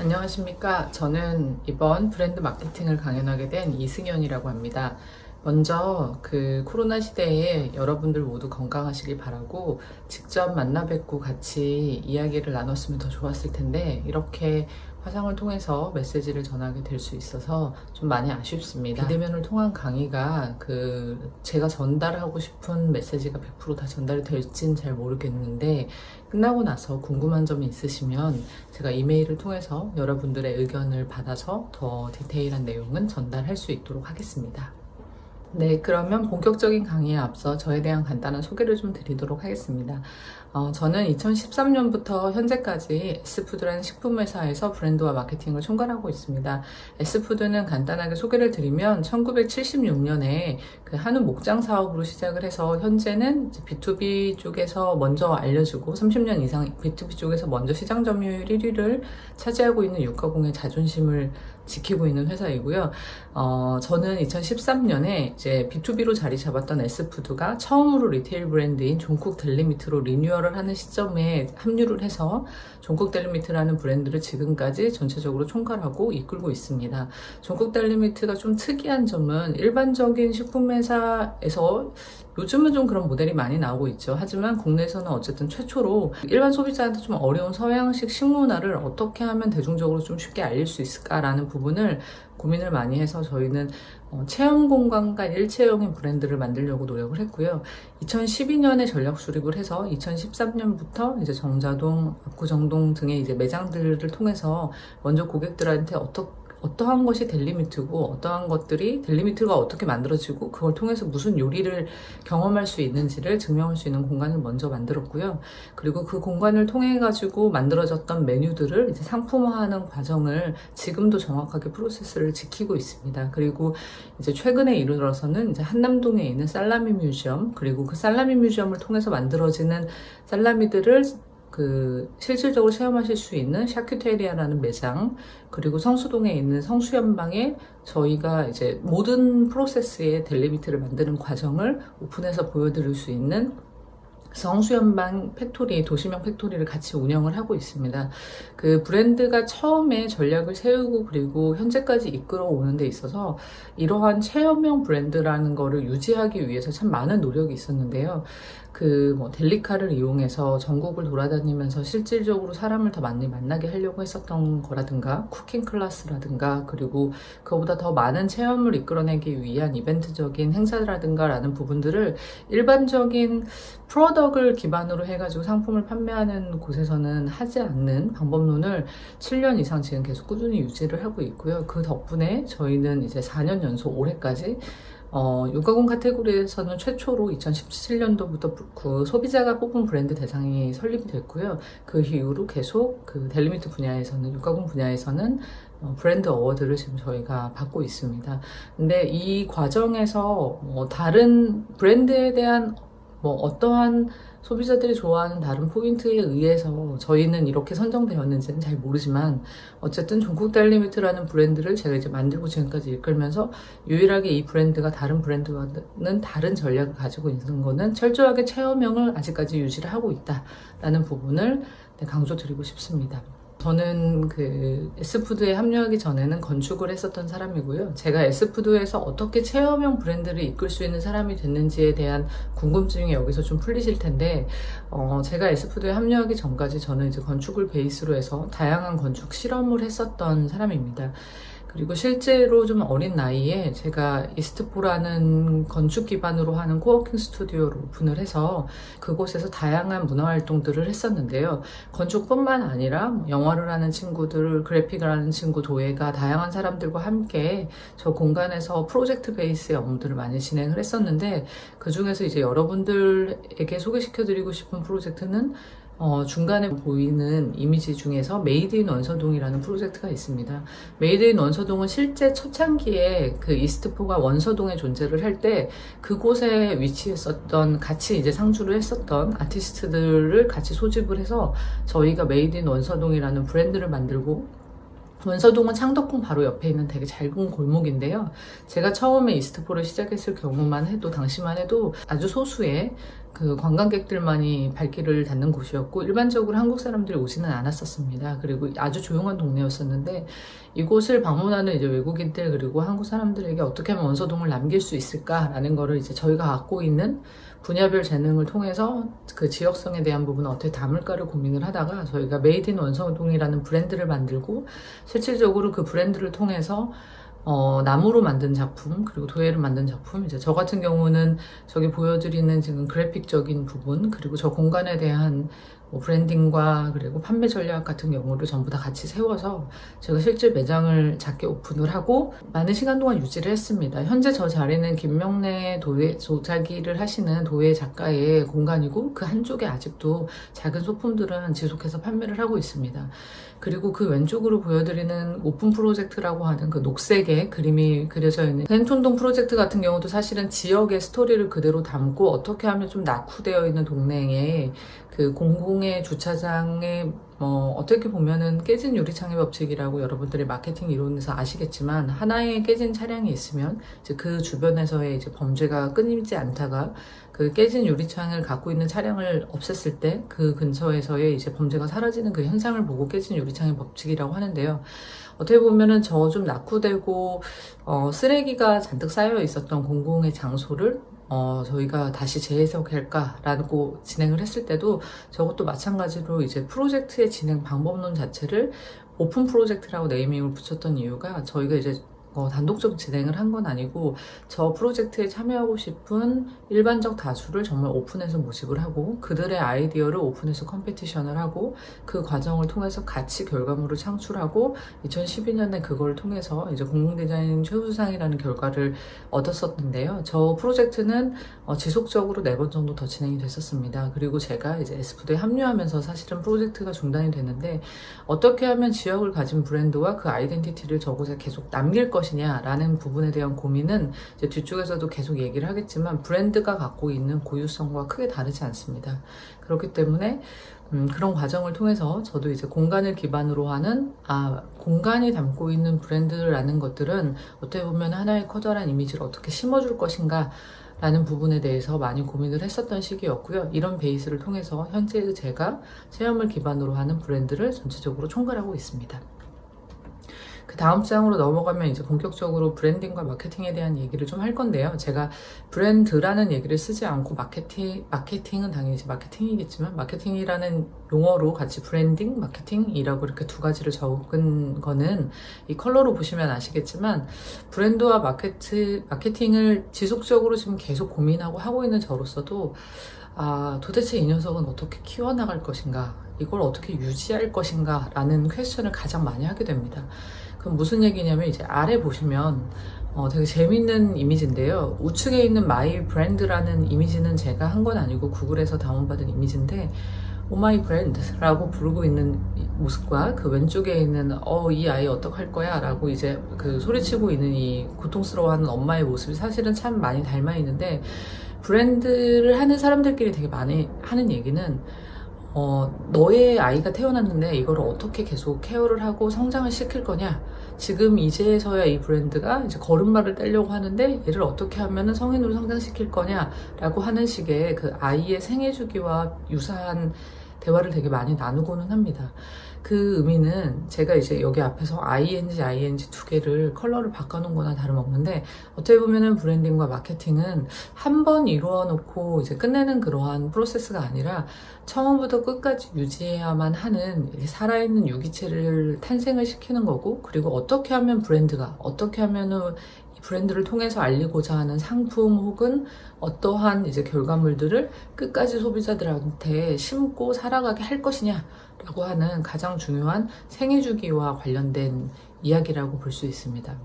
안녕하십니까. 저는 이번 브랜드 마케팅을 강연하게 된 이승연이라고 합니다. 먼저 코로나 시대에 여러분들 모두 건강하시길 바라고 직접 만나 뵙고 같이 이야기를 나눴으면 더 좋았을 텐데 이렇게 화상을 통해서 메시지를 전하게 될 수 있어서 좀 많이 아쉽습니다. 비대면을 통한 강의가 제가 전달하고 싶은 메시지가 100% 다 전달이 될진 잘 모르겠는데 끝나고 나서 궁금한 점이 있으시면 제가 이메일을 통해서 여러분들의 의견을 받아서 더 디테일한 내용은 전달할 수 있도록 하겠습니다. 네, 그러면 본격적인 강의에 앞서 저에 대한 간단한 소개를 좀 드리도록 하겠습니다. 저는 2013년부터 현재까지 S푸드라는 식품회사에서 브랜드와 마케팅을 총괄하고 있습니다. S푸드는 간단하게 소개를 드리면 1976년에 한우 목장 사업으로 시작을 해서 현재는 B2B 쪽에서 먼저 알려주고 30년 이상 B2B 쪽에서 먼저 시장 점유율 1위를 차지하고 있는 육가공의 자존심을 지키고 있는 회사이고요. 저는 2013년에 이제 B2B로 자리 잡았던 S푸드가 처음으로 리테일 브랜드인 종국 델리미트로 리뉴얼을 하는 시점에 합류를 해서 종국 델리미트라는 브랜드를 지금까지 전체적으로 총괄하고 이끌고 있습니다. 종국 델리미트가 좀 특이한 점은 일반적인 식품회사에서 요즘은 좀 그런 모델이 많이 나오고 있죠. 하지만 국내에서는 어쨌든 최초로 일반 소비자한테 좀 어려운 서양식 식문화를 어떻게 하면 대중적으로 좀 쉽게 알릴 수 있을까라는 부분을 고민을 많이 해서 저희는 체험 공간과 일체형의 브랜드를 만들려고 노력을 했고요. 2012년에 전략 수립을 해서 2013년부터 이제 정자동, 압구정동 등의 이제 매장들을 통해서 먼저 고객들한테 어떠한 것이 델리미트고 어떠한 것들이 델리미트가 어떻게 만들어지고 그걸 통해서 무슨 요리를 경험할 수 있는지를 증명할 수 있는 공간을 먼저 만들었고요. 그리고 그 공간을 통해 가지고 만들어졌던 메뉴들을 이제 상품화하는 과정을 지금도 정확하게 프로세스를 지키고 있습니다. 그리고 이제 최근에 이르러서는 이제 한남동에 있는 살라미 뮤지엄, 그리고 그 살라미 뮤지엄을 통해서 만들어지는 살라미들을 실질적으로 체험하실 수 있는 샤큐테리아라는 매장, 그리고 성수동에 있는 성수연방에 저희가 이제 모든 프로세스의 델리미트를 만드는 과정을 오픈해서 보여드릴 수 있는 성수연방 팩토리, 도시명 팩토리를 같이 운영을 하고 있습니다. 그 브랜드가 처음에 전략을 세우고 그리고 현재까지 이끌어 오는 데 있어서 이러한 체험형 브랜드라는 거를 유지하기 위해서 참 많은 노력이 있었는데요. 델리카를 이용해서 전국을 돌아다니면서 실질적으로 사람을 더 많이 만나게 하려고 했었던 거라든가, 쿠킹 클래스라든가, 그리고 그보다 더 많은 체험을 이끌어내기 위한 이벤트적인 행사라든가 라는 부분들을 일반적인 프로덕을 기반으로 해가지고 상품을 판매하는 곳에서는 하지 않는 방법론을 7년 이상 지금 계속 꾸준히 유지를 하고 있고요. 그 덕분에 저희는 이제 4년 연속 올해까지 육가공 카테고리에서는 최초로 2017년도부터 그 소비자가 뽑은 브랜드 대상이 설립이 됐고요. 그 이후로 계속 델리미트 분야에서는, 육가공 분야에서는 브랜드 어워드를 지금 저희가 받고 있습니다. 근데 이 과정에서 다른 브랜드에 대한 어떠한 소비자들이 좋아하는 다른 포인트에 의해서 저희는 이렇게 선정되었는지는 잘 모르지만 어쨌든 종국 델리미트라는 브랜드를 제가 이제 만들고 지금까지 이끌면서 유일하게 이 브랜드가 다른 브랜드와는 다른 전략을 가지고 있는 거는 철저하게 체험형을 아직까지 유지를 하고 있다라는 부분을 강조드리고 싶습니다. 저는 S푸드에 합류하기 전에는 건축을 했었던 사람이고요. 제가 S푸드에서 어떻게 체험형 브랜드를 이끌 수 있는 사람이 됐는지에 대한 궁금증이 여기서 좀 풀리실 텐데, 제가 S푸드에 합류하기 전까지 저는 이제 건축을 베이스로 해서 다양한 건축 실험을 했었던 사람입니다. 그리고 실제로 좀 어린 나이에 제가 이스트포라는 건축 기반으로 하는 코워킹 스튜디오를 오픈을 해서 그곳에서 다양한 문화 활동들을 했었는데요. 건축뿐만 아니라 영화를 하는 친구들, 그래픽을 하는 친구 도예가 다양한 사람들과 함께 저 공간에서 프로젝트 베이스의 업무들을 많이 진행을 했었는데, 그 중에서 이제 여러분들에게 소개시켜드리고 싶은 프로젝트는 중간에 보이는 이미지 중에서 메이드 인 원서동이라는 프로젝트가 있습니다. 메이드 인 원서동은 실제 초창기에 이스트포가 원서동에 존재를 할 때 그곳에 위치했었던, 같이 이제 상주를 했었던 아티스트들을 같이 소집을 해서 저희가 메이드 인 원서동이라는 브랜드를 만들고, 원서동은 창덕궁 바로 옆에 있는 되게 작은 골목인데요. 제가 처음에 이스트포를 시작했을 경우만 해도, 당시만 해도 아주 소수의 그 관광객들만이 발길을 닿는 곳이었고 일반적으로 한국 사람들이 오지는 않았었습니다. 그리고 아주 조용한 동네였었는데 이곳을 방문하는 이제 외국인들 그리고 한국 사람들에게 어떻게 하면 원서동을 남길 수 있을까라는 거를 이제 저희가 갖고 있는 분야별 재능을 통해서 그 지역성에 대한 부분을 어떻게 담을까를 고민을 하다가 저희가 메이드 인 원서동이라는 브랜드를 만들고 실질적으로 그 브랜드를 통해서 나무로 만든 작품, 그리고 도예로 만든 작품, 이제 저 같은 경우는 저기 보여드리는 지금 그래픽적인 부분, 그리고 저 공간에 대한 브랜딩과 그리고 판매 전략 같은 경우를 전부 다 같이 세워서 제가 실제 매장을 작게 오픈을 하고 많은 시간 동안 유지를 했습니다. 현재 저 자리는 김명래 도자기를 하시는 도예 작가의 공간이고 그 한쪽에 아직도 작은 소품들은 지속해서 판매를 하고 있습니다. 그리고 그 왼쪽으로 보여드리는 오픈 프로젝트라고 하는 그 녹색의 그림이 그려져 있는 센촌동 프로젝트 같은 경우도 사실은 지역의 스토리를 그대로 담고 어떻게 하면 좀 낙후되어 있는 동네에 그 공공의 주차장에 어떻게 보면은 깨진 유리창의 법칙이라고 여러분들이 마케팅 이론에서 아시겠지만 하나의 깨진 차량이 있으면 이제 그 주변에서의 이제 범죄가 끊이지 않다가 그 깨진 유리창을 갖고 있는 차량을 없앴을 때 그 근처에서의 이제 범죄가 사라지는 그 현상을 보고 깨진 유리창의 법칙이라고 하는데요. 어떻게 보면은 저 좀 낙후되고 쓰레기가 잔뜩 쌓여 있었던 공공의 장소를 저희가 다시 재해석할까라고 진행을 했을 때도 저것도 마찬가지로 이제 프로젝트의 진행 방법론 자체를 오픈 프로젝트라고 네이밍을 붙였던 이유가 저희가 이제 단독적 진행을 한 건 아니고 저 프로젝트에 참여하고 싶은 일반적 다수를 정말 오픈해서 모집을 하고 그들의 아이디어를 오픈해서 컴피티션을 하고 그 과정을 통해서 같이 결과물을 창출하고 2012년에 그걸 통해서 이제 공공디자인 최우수상이라는 결과를 얻었었는데요. 저 프로젝트는 지속적으로 4번 정도 더 진행이 됐었습니다. 그리고 제가 이제 에스푸드에 합류하면서 사실은 프로젝트가 중단이 됐는데 어떻게 하면 지역을 가진 브랜드와 그 아이덴티티를 저곳에 계속 남길 것이냐라는 부분에 대한 고민은 이제 뒤쪽에서도 계속 얘기를 하겠지만 브랜드가 갖고 있는 고유성과 크게 다르지 않습니다. 그렇기 때문에 그런 과정을 통해서 저도 이제 공간을 기반으로 하는 공간이 담고 있는 브랜드라는 것들은 어떻게 보면 하나의 커다란 이미지를 어떻게 심어줄 것인가 라는 부분에 대해서 많이 고민을 했었던 시기였고요. 이런 베이스를 통해서 현재 제가 체험을 기반으로 하는 브랜드를 전체적으로 총괄하고 있습니다. 그 다음 장으로 넘어가면 이제 본격적으로 브랜딩과 마케팅에 대한 얘기를 좀 할 건데요. 제가 브랜드라는 얘기를 쓰지 않고 마케팅은 당연히 마케팅이겠지만 마케팅이라는 용어로 같이 브랜딩, 마케팅이라고 이렇게 두 가지를 적은 거는 이 컬러로 보시면 아시겠지만 브랜드와 마케팅을 지속적으로 지금 계속 고민하고 하고 있는 저로서도 도대체 이 녀석은 어떻게 키워나갈 것인가, 이걸 어떻게 유지할 것인가 라는 퀘스천을 가장 많이 하게 됩니다. 그럼 무슨 얘기냐면 이제 아래 보시면 되게 재밌는 이미지인데요. 우측에 있는 마이 브랜드라는 이미지는 제가 한 건 아니고 구글에서 다운받은 이미지인데 오마이 브랜드라고 부르고 있는 모습과 그 왼쪽에 있는 이 아이 어떡할 거야 라고 이제 그 소리치고 있는 이 고통스러워하는 엄마의 모습이 사실은 참 많이 닮아 있는데 브랜드를 하는 사람들끼리 되게 많이 하는 얘기는 너의 아이가 태어났는데 이거를 어떻게 계속 케어를 하고 성장을 시킬 거냐, 지금 이제서야 이 브랜드가 이제 걸음마를 떼려고 하는데 얘를 어떻게 하면은 성인으로 성장시킬 거냐 라고 하는 식의 그 아이의 생애 주기와 유사한 대화를 되게 많이 나누고는 합니다. 그 의미는 제가 이제 여기 앞에서 ING 두 개를 컬러를 바꿔놓은 거나 다름없는데 어떻게 보면은 브랜딩과 마케팅은 한 번 이루어 놓고 이제 끝내는 그러한 프로세스가 아니라 처음부터 끝까지 유지해야만 하는 살아있는 유기체를 탄생을 시키는 거고, 그리고 어떻게 하면 브랜드가 어떻게 하면은 브랜드를 통해서 알리고자 하는 상품 혹은 어떠한 이제 결과물들을 끝까지 소비자들한테 심고 살아가게 할 것이냐라고 하는 가장 중요한 생애주기와 관련된 이야기라고 볼 수 있습니다.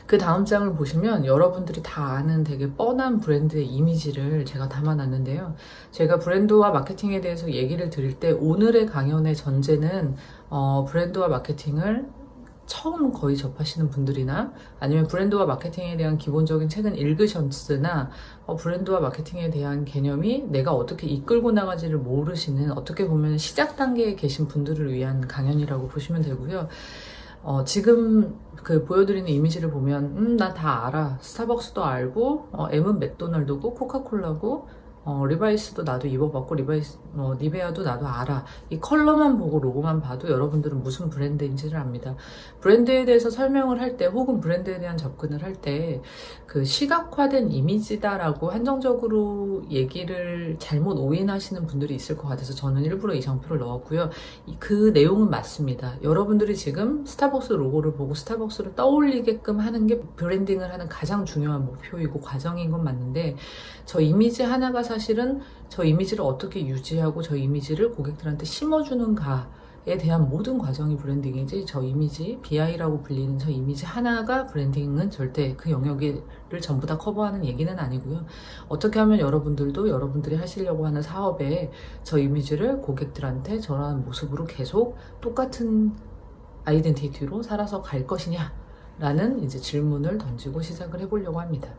그 다음 장을 보시면 여러분들이 다 아는 되게 뻔한 브랜드의 이미지를 제가 담아놨는데요. 제가 브랜드와 마케팅에 대해서 얘기를 드릴 때 오늘의 강연의 전제는 브랜드와 마케팅을 처음 거의 접하시는 분들이나 아니면 브랜드와 마케팅에 대한 기본적인 책은 읽으셨으나 브랜드와 마케팅에 대한 개념이 내가 어떻게 이끌고 나가지를 모르시는, 어떻게 보면 시작 단계에 계신 분들을 위한 강연이라고 보시면 되고요. 지금 그 보여드리는 이미지를 보면 나 다 알아. 스타벅스도 알고 M은 맥도날드고 코카콜라고 리바이스도 나도 입어봤고 니베아도 나도 알아. 이 컬러만 보고 로고만 봐도 여러분들은 무슨 브랜드인지를 압니다. 브랜드에 대해서 설명을 할 때 혹은 브랜드에 대한 접근을 할 때 그 시각화된 이미지다라고 한정적으로 얘기를 잘못 오인하시는 분들이 있을 것 같아서 저는 일부러 이 장표를 넣었고요. 그 내용은 맞습니다. 여러분들이 지금 스타벅스 로고를 보고 스타벅스를 떠올리게끔 하는 게 브랜딩을 하는 가장 중요한 목표이고 과정인 건 맞는데, 저 이미지 하나가 사실은 저 이미지를 어떻게 유지하고 저 이미지를 고객들한테 심어주는가에 대한 모든 과정이 브랜딩이지, 저 이미지, BI라고 불리는 저 이미지 하나가 브랜딩은 절대 그 영역을 전부 다 커버하는 얘기는 아니고요. 어떻게 하면 여러분들도 여러분들이 하시려고 하는 사업에 저 이미지를 고객들한테 저러한 모습으로 계속 똑같은 아이덴티티로 살아서 갈 것이냐 라는 이제 질문을 던지고 시작을 해보려고 합니다.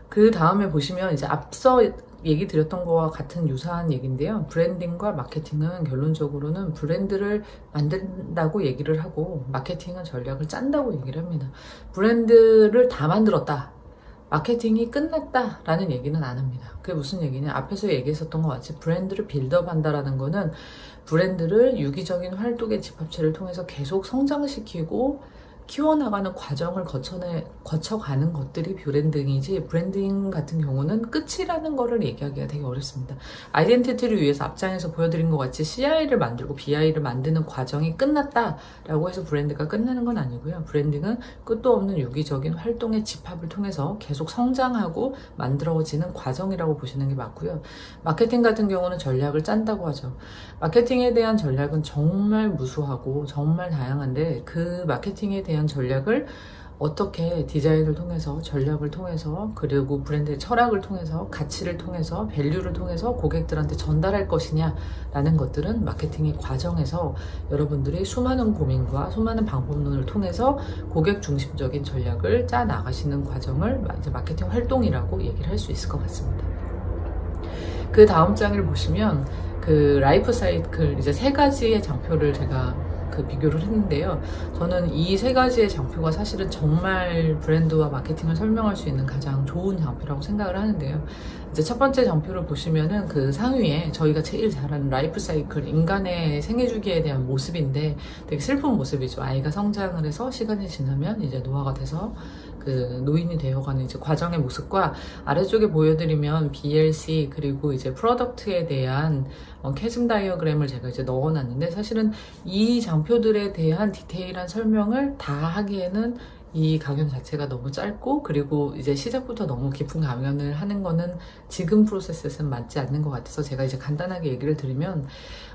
그 다음에 보시면 이제 앞서 얘기 드렸던 거와 같은 유사한 얘기인데요. 브랜딩과 마케팅은 결론적으로는 브랜드를 만든다고 얘기를 하고 마케팅은 전략을 짠다고 얘기를 합니다. 브랜드를 다 만들었다, 마케팅이 끝났다 라는 얘기는 안 합니다. 그게 무슨 얘기냐, 앞에서 얘기했었던 것 같이 브랜드를 빌드업 한다라는 거는 브랜드를 유기적인 활동의 집합체를 통해서 계속 성장시키고 키워나가는 과정을 거쳐가는 것들이 브랜딩이지, 브랜딩 같은 경우는 끝이라는 거를 얘기하기가 되게 어렵습니다. 아이덴티티를 위해서 앞장에서 보여드린 것 같이 CI를 만들고 BI를 만드는 과정이 끝났다라고 해서 브랜드가 끝나는 건 아니고요. 브랜딩은 끝도 없는 유기적인 활동의 집합을 통해서 계속 성장하고 만들어지는 과정이라고 보시는 게 맞고요. 마케팅 같은 경우는 전략을 짠다고 하죠. 마케팅에 대한 전략은 정말 무수하고 정말 다양한데, 그 마케팅에 대한 전략을 어떻게 디자인을 통해서, 전략을 통해서, 그리고 브랜드의 철학을 통해서, 가치를 통해서, 밸류를 통해서 고객들한테 전달할 것이냐라는 것들은 마케팅의 과정에서 여러분들이 수많은 고민과 수많은 방법론을 통해서 고객 중심적인 전략을 짜 나가시는 과정을 이제 마케팅 활동이라고 얘기를 할 수 있을 것 같습니다. 그 다음 장을 보시면 그 라이프 사이클 이제 세 가지의 장표를 제가 비교를 했는데요. 저는 이 세 가지의 장표가 사실은 정말 브랜드와 마케팅을 설명할 수 있는 가장 좋은 장표라고 생각을 하는데요. 이제 첫 번째 장표를 보시면은 그 상위에 저희가 제일 잘 아는 라이프 사이클, 인간의 생애 주기에 대한 모습인데 되게 슬픈 모습이죠. 아이가 성장을 해서 시간이 지나면 이제 노화가 돼서 그 노인이 되어가는 이제 과정의 모습과, 아래쪽에 보여드리면 BLC 그리고 이제 프로덕트에 대한 캐즘 다이어그램을 제가 이제 넣어놨는데, 사실은 이 장표들에 대한 디테일한 설명을 다 하기에는 이 강연 자체가 너무 짧고, 그리고 이제 시작부터 너무 깊은 강연을 하는 거는 지금 프로세스에서는 맞지 않는 것 같아서 제가 이제 간단하게 얘기를 드리면,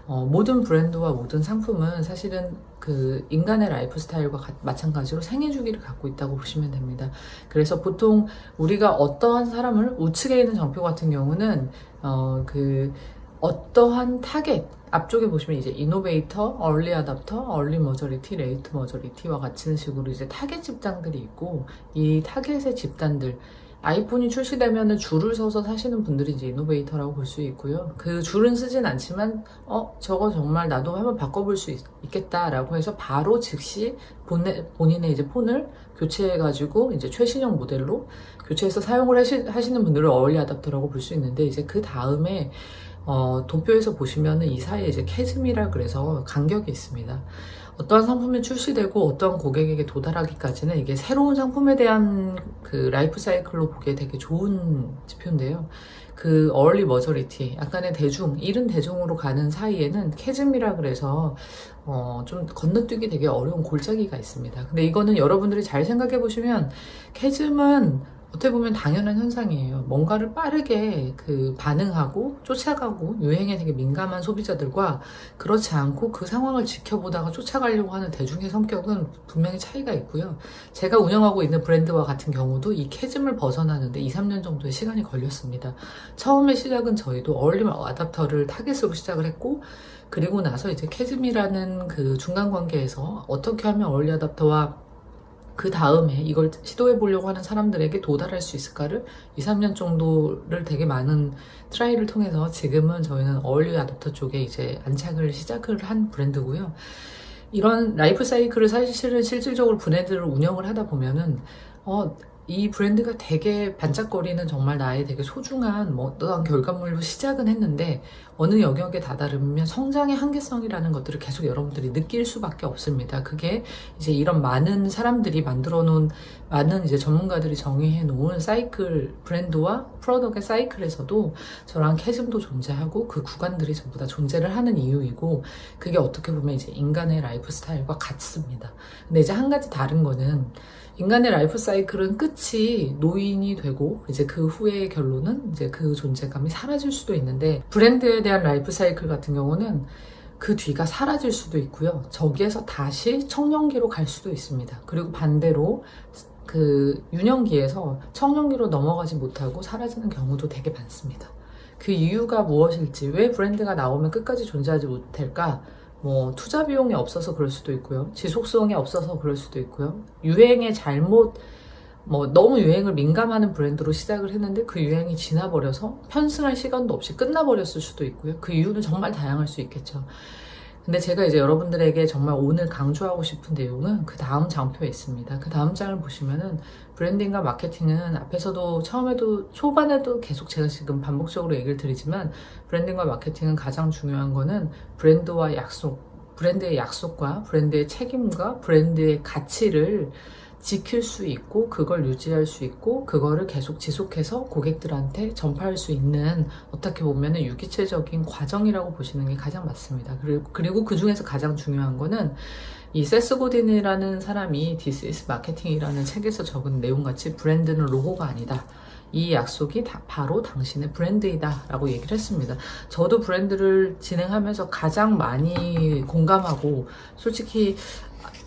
모든 브랜드와 모든 상품은 사실은 그 인간의 라이프 스타일과 마찬가지로 생애 주기를 갖고 있다고 보시면 됩니다. 그래서 보통 우리가 어떠한 사람을, 우측에 있는 장표 같은 경우는 어떠한 타겟, 앞쪽에 보시면 이제 이노베이터, 얼리 아답터, 얼리 머저리티, 레이트 머저리티와 같은 식으로 이제 타겟 집단들이 있고, 이 타겟의 집단들, 아이폰이 출시되면은 줄을 서서 사시는 분들이 이제 이노베이터라고 볼 수 있고요. 그 줄은 쓰진 않지만 저거 정말 나도 한번 바꿔볼 수 있겠다라고 해서 바로 즉시 본인의 이제 폰을 교체해가지고 이제 최신형 모델로 교체해서 사용을 하시는 분들을 어얼리 아답터라고 볼 수 있는데, 이제 그 다음에 도표에서 보시면은 이 사이에 이제 캐즘이라 그래서 간격이 있습니다. 어떠한 상품이 출시되고 어떠한 고객에게 도달하기까지는 이게 새로운 상품에 대한 그 라이프 사이클로 보기에 되게 좋은 지표인데요. 그 early majority, 약간의 대중, 이른 대중으로 가는 사이에는 캐즘이라 그래서 좀 건너뛰기 되게 어려운 골짜기가 있습니다. 근데 이거는 여러분들이 잘 생각해 보시면, 캐즘은 어떻게 보면 당연한 현상이에요. 뭔가를 빠르게 반응하고 쫓아가고 유행에 되게 민감한 소비자들과 그렇지 않고 그 상황을 지켜보다가 쫓아가려고 하는 대중의 성격은 분명히 차이가 있고요. 제가 운영하고 있는 브랜드와 같은 경우도 이 캐즘을 벗어나는데 2-3년 정도의 시간이 걸렸습니다. 처음에 시작은 저희도 얼리 아답터를 타겟으로 시작을 했고, 그리고 나서 이제 캐즘이라는 그 중간 관계에서 어떻게 하면 얼리 아답터와 그 다음에 이걸 시도해 보려고 하는 사람들에게 도달할 수 있을까를 2-3년 정도를 되게 많은 트라이를 통해서 지금은 저희는 어얼리 아답터 쪽에 이제 안착을 시작을 한 브랜드고요. 이런 라이프 사이클을 사실은 실질적으로 브랜드를 운영을 하다 보면은 이 브랜드가 되게 반짝거리는 정말 나의 되게 소중한 뭐 어떠한 결과물로 시작은 했는데 어느 영역에 다다르면 성장의 한계성이라는 것들을 계속 여러분들이 느낄 수밖에 없습니다. 그게 이제 이런 많은 사람들이 만들어 놓은 많은 이제 전문가들이 정의해 놓은 사이클 브랜드와 프로덕트의 사이클에서도 저랑 캐즘도 존재하고 그 구간들이 전부 다 존재를 하는 이유이고 그게 어떻게 보면 이제 인간의 라이프 스타일과 같습니다. 근데 이제 한 가지 다른 거는 인간의 라이프 사이클은 끝이 노인이 되고 이제 그 후의 결론은 이제 그 존재감이 사라질 수도 있는데 브랜드에 대한 라이프 사이클 같은 경우는 그 뒤가 사라질 수도 있고요. 저기에서 다시 청년기로 갈 수도 있습니다. 그리고 반대로 그 유년기에서 청년기로 넘어가지 못하고 사라지는 경우도 되게 많습니다. 그 이유가 무엇일지, 왜 브랜드가 나오면 끝까지 존재하지 못할까? 뭐 투자 비용이 없어서 그럴 수도 있고요. 지속성이 없어서 그럴 수도 있고요. 유행에 잘못 너무 유행을 민감하는 브랜드로 시작을 했는데 그 유행이 지나버려서 편승할 시간도 없이 끝나버렸을 수도 있고요. 그 이유는 정말 다양할 수 있겠죠. 근데 제가 이제 여러분들에게 정말 오늘 강조하고 싶은 내용은 그 다음 장표에 있습니다. 그 다음 장을 보시면은 브랜딩과 마케팅은 앞에서도 처음에도 초반에도 계속 제가 지금 반복적으로 얘기를 드리지만 브랜딩과 마케팅은 가장 중요한 거는 브랜드와 약속, 브랜드의 약속과 브랜드의 책임과 브랜드의 가치를 지킬 수 있고 그걸 유지할 수 있고 그거를 계속 지속해서 고객들한테 전파할 수 있는 어떻게 보면은 유기체적인 과정이라고 보시는 게 가장 맞습니다. 그리고 그 중에서 가장 중요한 거는 이 세스 고딘이라는 사람이 This is Marketing이라는 책에서 적은 내용같이 브랜드는 로고가 아니다. 이 약속이 바로 당신의 브랜드이다 라고 얘기를 했습니다. 저도 브랜드를 진행하면서 가장 많이 공감하고 솔직히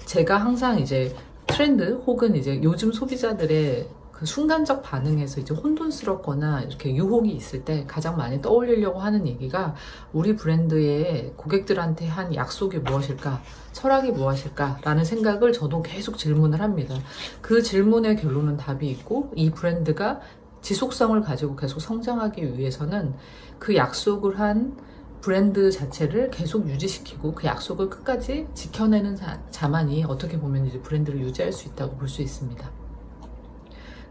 제가 항상 이제 트렌드 혹은 이제 요즘 소비자들의 그 순간적 반응에서 이제 혼돈스럽거나 이렇게 유혹이 있을 때 가장 많이 떠올리려고 하는 얘기가 우리 브랜드의 고객들한테 한 약속이 무엇일까? 철학이 무엇일까? 라는 생각을 저도 계속 질문을 합니다. 그 질문의 결론은 답이 있고 이 브랜드가 지속성을 가지고 계속 성장하기 위해서는 그 약속을 한 브랜드 자체를 계속 유지시키고 그 약속을 끝까지 지켜내는 자만이 어떻게 보면 이제 브랜드를 유지할 수 있다고 볼 수 있습니다.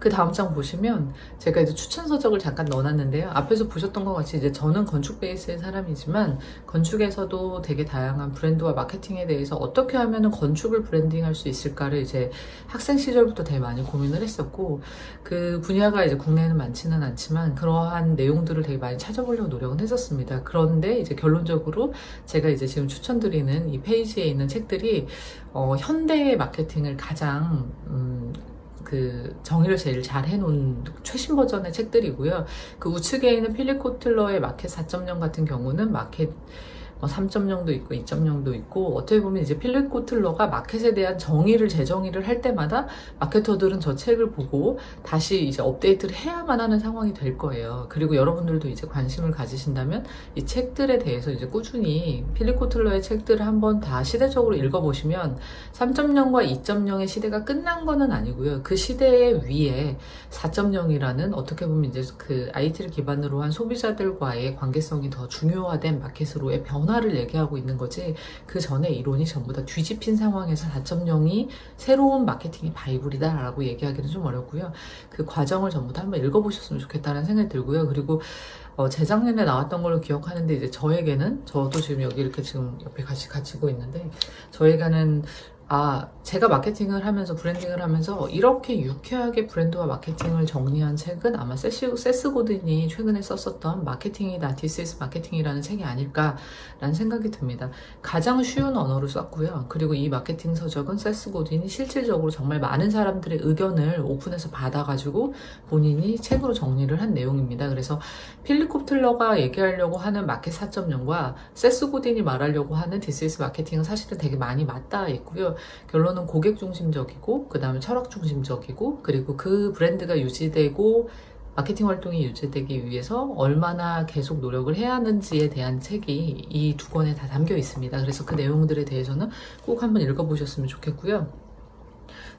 그 다음 장 보시면 제가 이제 추천 서적을 잠깐 넣어놨는데요. 앞에서 보셨던 것 같이 이제 저는 건축 베이스의 사람이지만 건축에서도 되게 다양한 브랜드와 마케팅에 대해서 어떻게 하면 건축을 브랜딩할 수 있을까를 이제 학생 시절부터 되게 많이 고민을 했었고 그 분야가 이제 국내에는 많지는 않지만 그러한 내용들을 되게 많이 찾아보려고 노력은 했었습니다. 그런데 이제 결론적으로 제가 이제 지금 추천드리는 이 페이지에 있는 책들이 현대의 마케팅을 가장 그 정의를 제일 잘 해놓은 최신 버전의 책들이고요. 그 우측에 있는 필립 코틀러의 마켓 4.0 같은 경우는 마켓 3.0도 있고 2.0도 있고 어떻게 보면 이제 필립 코틀러가 마켓에 대한 재정의를 할 때마다 마케터들은 저 책을 보고 다시 이제 업데이트를 해야만 하는 상황이 될 거예요. 그리고 여러분들도 이제 관심을 가지신다면 이 책들에 대해서 이제 꾸준히 필립 코틀러의 책들을 한번 다 시대적으로 읽어보시면 3.0과 2.0의 시대가 끝난 거는 아니고요. 그 시대의 위에 4.0이라는 어떻게 보면 이제 그 IT를 기반으로 한 소비자들과의 관계성이 더 중요화된 마켓으로의 변화를 얘기하고 있는 거지 그 전에 이론이 전부 다 뒤집힌 상황에서 4.0이 새로운 마케팅의 바이블이다 라고 얘기하기는 좀 어렵고요. 그 과정을 전부 다 한번 읽어보셨으면 좋겠다는 생각이 들고요. 그리고 재작년에 나왔던 걸로 기억하는데 이제 저에게는 저도 지금 여기 이렇게 지금 옆에 같이 갇히고 있는데 저에게는 제가 마케팅을 하면서 브랜딩을 하면서 이렇게 유쾌하게 브랜드와 마케팅을 정리한 책은 아마 세스 고든이 최근에 썼었던 마케팅이다, This is 마케팅이라는 책이 아닐까라는 생각이 듭니다. 가장 쉬운 언어로 썼고요. 그리고 이 마케팅 서적은 세스 고든이 실질적으로 정말 많은 사람들의 의견을 오픈해서 받아가지고 본인이 책으로 정리를 한 내용입니다. 그래서 필립 코틀러가 얘기하려고 하는 마켓 4.0과 세스 고든이 말하려고 하는 This is 마케팅은 사실은 되게 많이 맞닿아 있고요. 결론은 고객 중심적이고 그 다음에 철학 중심적이고 그리고 그 브랜드가 유지되고 마케팅 활동이 유지되기 위해서 얼마나 계속 노력을 해야 하는지에 대한 책이 이 두 권에 다 담겨 있습니다. 그래서 그 내용들에 대해서는 꼭 한번 읽어보셨으면 좋겠고요.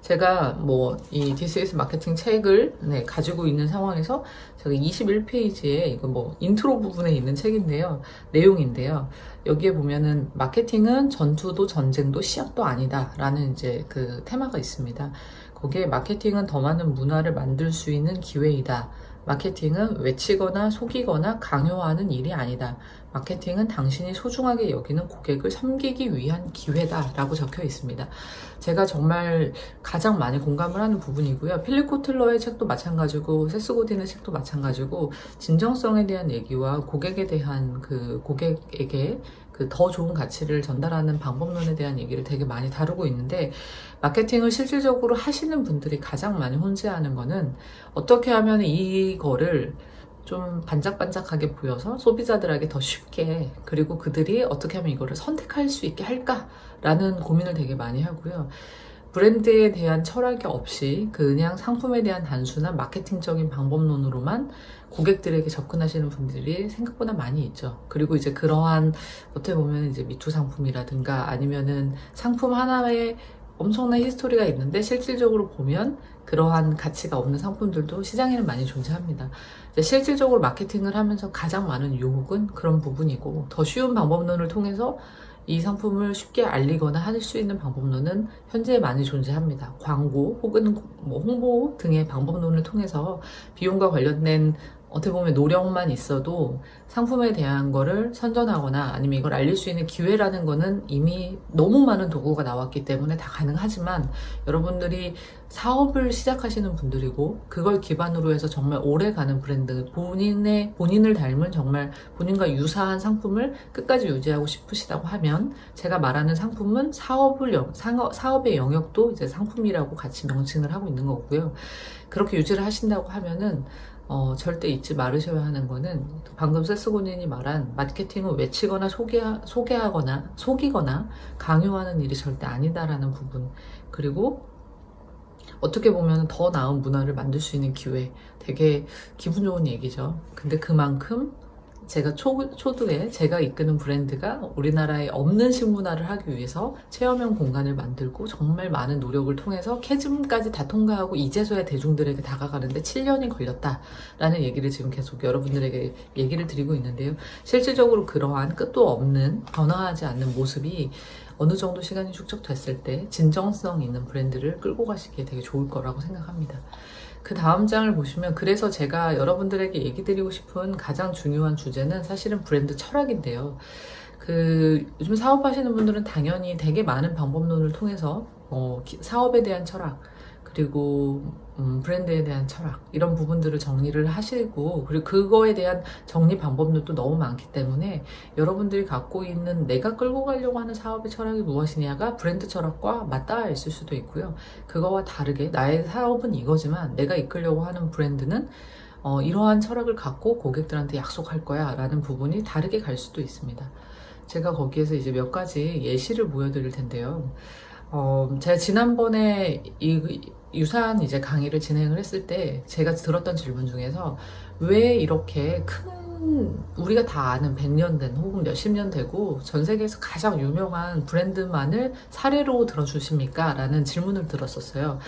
제가 이 This is 마케팅 책을 가지고 있는 상황에서 제가 21페이지에 이거 인트로 부분에 있는 책인데요. 내용인데요. 여기에 보면은 마케팅은 전투도 전쟁도 시합도 아니다 라는 이제 그 테마가 있습니다. 거기에 마케팅은 더 많은 문화를 만들 수 있는 기회이다. 마케팅은 외치거나 속이거나 강요하는 일이 아니다. 마케팅은 당신이 소중하게 여기는 고객을 섬기기 위한 기회다 라고 적혀 있습니다. 제가 정말 가장 많이 공감을 하는 부분이고요. 필립 코틀러의 책도 마찬가지고 세스 고딘의 책도 마찬가지고 진정성에 대한 얘기와 고객에 대한 그 고객에게 그 더 좋은 가치를 전달하는 방법론에 대한 얘기를 되게 많이 다루고 있는데, 마케팅을 실질적으로 하시는 분들이 가장 많이 혼재하는 거는 어떻게 하면 이거를 좀 반짝반짝하게 보여서 소비자들에게 더 쉽게, 그리고 그들이 어떻게 하면 이거를 선택할 수 있게 할까라는 고민을 되게 많이 하고요. 브랜드에 대한 철학이 없이 그냥 상품에 대한 단순한 마케팅적인 방법론으로만 고객들에게 접근하시는 분들이 생각보다 많이 있죠. 그리고 이제 그러한 어떻게 보면 이제 미투 상품이라든가 아니면은 상품 하나에 엄청난 히스토리가 있는데 실질적으로 보면 그러한 가치가 없는 상품들도 시장에는 많이 존재합니다. 실질적으로 마케팅을 하면서 가장 많은 유혹은 그런 부분이고, 더 쉬운 방법론을 통해서 이 상품을 쉽게 알리거나 할 수 있는 방법론은 현재 많이 존재합니다. 광고 혹은 뭐 홍보 등의 방법론을 통해서 비용과 관련된 어떻게 보면 노력만 있어도 상품에 대한 거를 선전하거나 아니면 이걸 알릴 수 있는 기회라는 거는 이미 너무 많은 도구가 나왔기 때문에 다 가능하지만, 여러분들이 사업을 시작하시는 분들이고 그걸 기반으로 해서 정말 오래가는 브랜드, 본인을 닮은 정말 본인과 유사한 상품을 끝까지 유지하고 싶으시다고 하면, 제가 말하는 상품은 사업의 영역도 이제 상품이라고 같이 명칭을 하고 있는 거고요. 그렇게 유지를 하신다고 하면은 절대 잊지 말으셔야 하는 거는 방금 세스 고딘이 말한 마케팅을 외치거나 속이거나 강요하는 일이 절대 아니다라는 부분, 그리고 어떻게 보면 더 나은 문화를 만들 수 있는 기회, 되게 기분 좋은 얘기죠. 근데 그만큼 제가 초두에 제가 이끄는 브랜드가 우리나라에 없는 식문화를 하기 위해서 체험형 공간을 만들고 정말 많은 노력을 통해서 캐즘까지 다 통과하고 이제서야 대중들에게 다가가는데 7년이 걸렸다라는 얘기를 지금 계속 여러분들에게 얘기를 드리고 있는데요. 실질적으로 그러한 끝도 없는 변화하지 않는 모습이 어느 정도 시간이 축적됐을 때 진정성 있는 브랜드를 끌고 가시기에 되게 좋을 거라고 생각합니다. 그 다음 장을 보시면, 그래서 제가 여러분들에게 얘기 드리고 싶은 가장 중요한 주제는 사실은 브랜드 철학인데요. 요즘 사업하시는 분들은 당연히 되게 많은 방법론을 통해서 사업에 대한 철학, 그리고 브랜드에 대한 철학, 이런 부분들을 정리를 하시고, 그리고 그거에 대한 정리 방법론도 너무 많기 때문에 여러분들이 갖고 있는 내가 끌고 가려고 하는 사업의 철학이 무엇이냐가 브랜드 철학과 맞닿아 있을 수도 있고요. 그거와 다르게 나의 사업은 이거지만 내가 이끌려고 하는 브랜드는 이러한 철학을 갖고 고객들한테 약속할 거야 라는 부분이 다르게 갈 수도 있습니다. 제가 거기에서 이제 몇 가지 예시를 보여드릴 텐데요. 제가 지난번에 유사한 이제 강의를 진행을 했을 때 제가 들었던 질문 중에서, 왜 이렇게 큰 우리가 다 아는 100년 된 혹은 몇십 년 되고 전 세계에서 가장 유명한 브랜드만을 사례로 들어주십니까? 라는 질문을 들었었어요.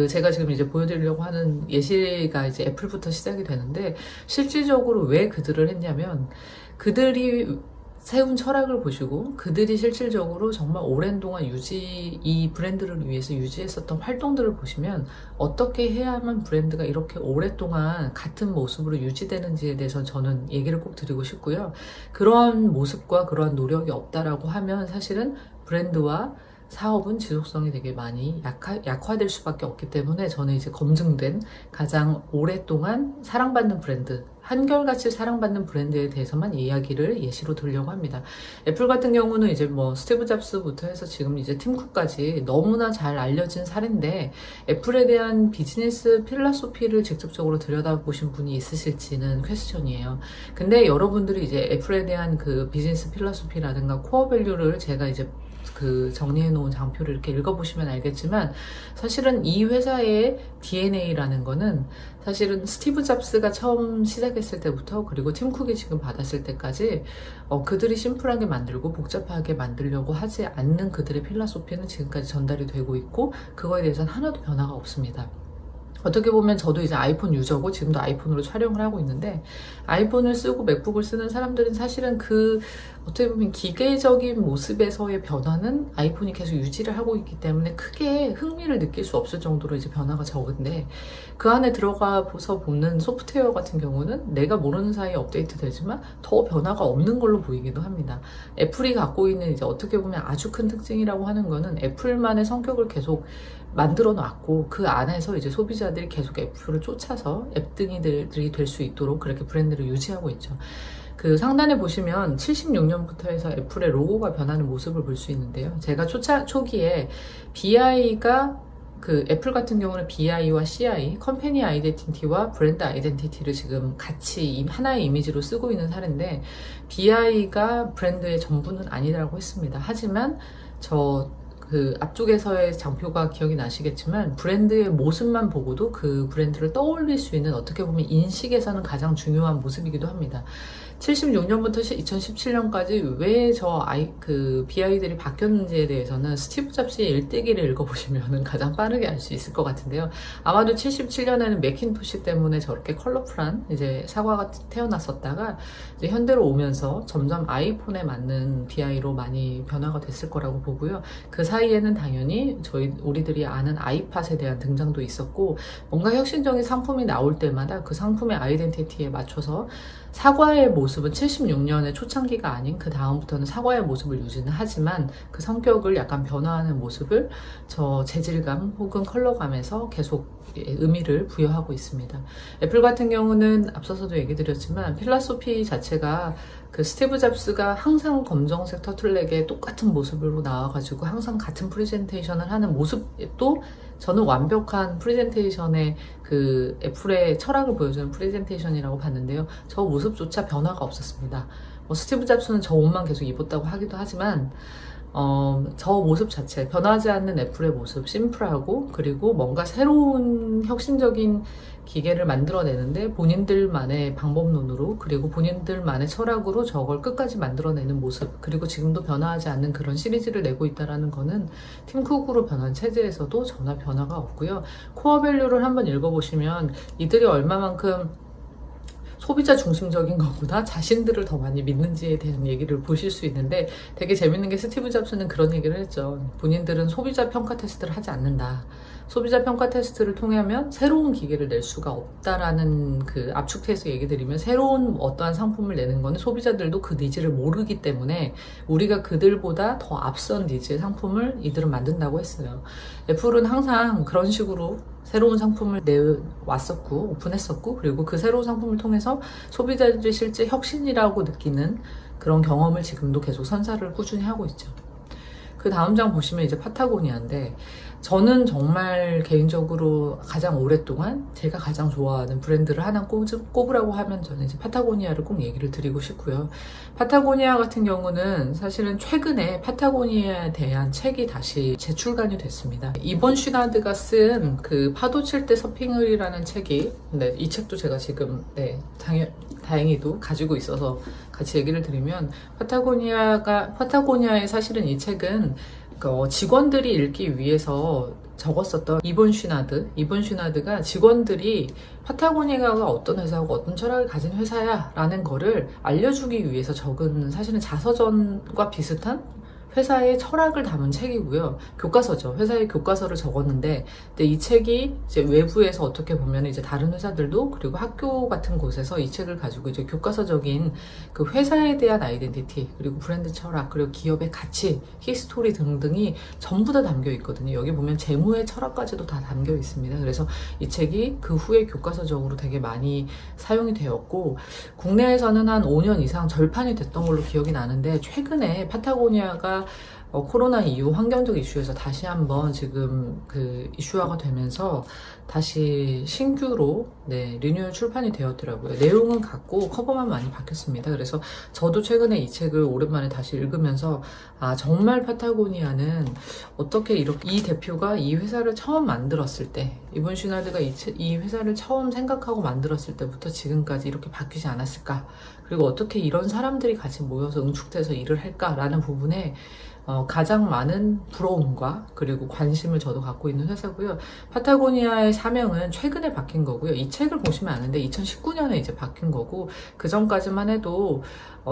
제가 지금 이제 보여드리려고 하는 예시가 이제 애플부터 시작이 되는데, 실질적으로 왜 그들을 했냐면, 그들이 세운 철학을 보시고 그들이 실질적으로 정말 오랜 동안 이 브랜드를 위해서 유지했었던 활동들을 보시면 어떻게 해야만 브랜드가 이렇게 오랫동안 같은 모습으로 유지되는지에 대해서 저는 얘기를 꼭 드리고 싶고요. 그러한 모습과 그러한 노력이 없다라고 하면 사실은 브랜드와 사업은 지속성이 되게 많이 약화될 수밖에 없기 때문에, 저는 이제 검증된 가장 오랫동안 사랑받는 브랜드, 한결같이 사랑받는 브랜드에 대해서만 예시로 들려고 합니다. 애플 같은 경우는 이제 뭐 스티브 잡스부터 해서 지금 이제 팀 쿡까지 너무나 잘 알려진 사례인데, 애플에 대한 비즈니스 필라소피를 직접적으로 들여다보신 분이 있으실지는 퀘스천이에요. 근데 여러분들이 이제 애플에 대한 그 비즈니스 필라소피라든가 코어 밸류를 제가 이제 정리해 놓은 장표를 이렇게 읽어보시면 알겠지만, 사실은 이 회사의 DNA라는 거는 사실은 스티브 잡스가 처음 시작했을 때부터, 그리고 팀 쿡이 지금 받았을 때까지 그들이 심플하게 만들고 복잡하게 만들려고 하지 않는 그들의 필라소피는 지금까지 전달이 되고 있고, 그거에 대해서는 하나도 변화가 없습니다. 어떻게 보면 저도 이제 아이폰 유저고 지금도 아이폰으로 촬영을 하고 있는데, 아이폰을 쓰고 맥북을 쓰는 사람들은 사실은 그 어떻게 보면 기계적인 모습에서의 변화는 아이폰이 계속 유지를 하고 있기 때문에 크게 흥미를 느낄 수 없을 정도로 이제 변화가 적은데, 그 안에 들어가서 보는 소프트웨어 같은 경우는 내가 모르는 사이에 업데이트 되지만 더 변화가 없는 걸로 보이기도 합니다. 애플이 갖고 있는 이제 어떻게 보면 아주 큰 특징이라고 하는 거는 애플만의 성격을 계속 만들어 놨고, 그 안에서 이제 소비자들이 계속 애플을 쫓아서 앱등이들이 될 수 있도록 그렇게 브랜드를 유지하고 있죠. 그 상단에 보시면 76년부터 해서 애플의 로고가 변하는 모습을 볼 수 있는데요. 제가 초기에 BI가 그 애플 같은 경우는 BI와 CI, 컴퍼니 아이덴티티와 브랜드 아이덴티티를 지금 같이 하나의 이미지로 쓰고 있는 사례인데, BI가 브랜드의 전부는 아니라고 했습니다. 하지만 그 앞쪽에서의 장표가 기억이 나시겠지만 브랜드의 모습만 보고도 그 브랜드를 떠올릴 수 있는, 어떻게 보면 인식에서는 가장 중요한 모습이기도 합니다. 76년부터 2017년까지 왜 그 BI들이 바뀌었는지에 대해서는 스티브 잡스의 일대기를 읽어보시면 가장 빠르게 알 수 있을 것 같은데요. 아마도 77년에는 맥킨토시 때문에 저렇게 컬러풀한 이제 사과가 태어났었다가 이제 현대로 오면서 점점 아이폰에 맞는 BI로 많이 변화가 됐을 거라고 보고요. 그 사이에는 당연히 우리들이 아는 아이팟에 대한 등장도 있었고, 뭔가 혁신적인 상품이 나올 때마다 그 상품의 아이덴티티에 맞춰서 사과의 모습은 76년의 초창기가 아닌 그 다음부터는 사과의 모습을 유지는 하지만 그 성격을 약간 변화하는 모습을 재질감 혹은 컬러감에서 계속 의미를 부여하고 있습니다. 애플 같은 경우는 앞서서도 얘기 드렸지만 필라소피 자체가 그 스티브 잡스가 항상 검정색 터틀넥에 똑같은 모습으로 나와가지고 항상 같은 프레젠테이션을 하는 모습도 저는 완벽한 프레젠테이션의 그 애플의 철학을 보여주는 프레젠테이션이라고 봤는데요. 저 모습조차 변화가 없었습니다. 스티브 잡스는 저 옷만 계속 입었다고 하기도 하지만 저 모습 자체, 변하지 않는 애플의 모습, 심플하고 그리고 뭔가 새로운 혁신적인 기계를 만들어내는데 본인들만의 방법론으로, 그리고 본인들만의 철학으로 저걸 끝까지 만들어내는 모습, 그리고 지금도 변화하지 않는 그런 시리즈를 내고 있다는 거는 팀 쿡으로 변한 체제에서도 전혀 변화가 없고요. 코어 밸류를 한번 읽어보시면 이들이 얼마만큼 소비자 중심적인 것보다 자신들을 더 많이 믿는지에 대한 얘기를 보실 수 있는데, 되게 재밌는 게 스티브 잡스는 그런 얘기를 했죠. 본인들은 소비자 평가 테스트를 하지 않는다. 소비자 평가 테스트를 통하면 새로운 기계를 낼 수가 없다라는 그 압축해서 얘기 드리면, 새로운 어떠한 상품을 내는 거는 소비자들도 그 니즈를 모르기 때문에 우리가 그들보다 더 앞선 니즈의 상품을 이들은 만든다고 했어요. 애플은 항상 그런 식으로 새로운 상품을 내왔었고 오픈했었고, 그리고 그 새로운 상품을 통해서 소비자들이 실제 혁신이라고 느끼는 그런 경험을 지금도 계속 선사를 꾸준히 하고 있죠. 그 다음 장 보시면 이제 파타고니아인데, 저는 정말 개인적으로 가장 오랫동안 제가 가장 좋아하는 브랜드를 하나 꼽으라고 하면 저는 이제 파타고니아를 꼭 얘기를 드리고 싶고요. 파타고니아 같은 경우는 사실은 최근에 파타고니아에 대한 책이 다시 재출간이 됐습니다. 이본 슈나드가 쓴 그 파도 칠 때 서핑을이라는 책이, 이 책도 제가 지금 다행히도 가지고 있어서 같이 얘기를 드리면, 파타고니아의 사실은 이 책은 직원들이 읽기 위해서 적었었던 이본 슈나드가 직원들이 파타고니아가 어떤 회사고 어떤 철학을 가진 회사야 라는 거를 알려주기 위해서 적은, 사실은 자서전과 비슷한 회사의 철학을 담은 책이고요. 교과서죠. 회사의 교과서를 적었는데, 근데 이 책이 이제 외부에서 어떻게 보면 이제 다른 회사들도, 그리고 학교 같은 곳에서 이 책을 가지고 이제 교과서적인 그 회사에 대한 아이덴티티, 그리고 브랜드 철학, 그리고 기업의 가치, 히스토리 등등이 전부 다 담겨 있거든요. 여기 보면 재무의 철학까지도 다 담겨 있습니다. 그래서 이 책이 그 후에 교과서적으로 되게 많이 사용이 되었고, 국내에서는 한 5년 이상 절판이 됐던 걸로 기억이 나는데, 최근에 파타고니아가 코로나 이후 환경적 이슈에서 다시 한번 지금 그 이슈화가 되면서 다시 신규로 리뉴얼 출판이 되었더라고요. 내용은 같고 커버만 많이 바뀌었습니다. 그래서 저도 최근에 이 책을 오랜만에 다시 읽으면서, 정말 파타고니아는 어떻게 이렇게, 이 대표가 이 회사를 처음 만들었을 때, 이본 슈나드가 이 회사를 처음 생각하고 만들었을 때부터 지금까지 이렇게 바뀌지 않았을까, 그리고 어떻게 이런 사람들이 같이 모여서 응축돼서 일을 할까라는 부분에 가장 많은 부러움과 그리고 관심을 저도 갖고 있는 회사고요. 파타고니아의 사명은 최근에 바뀐 거고요. 이 책을 보시면 아는데 2019년에 이제 바뀐 거고, 그 전까지만 해도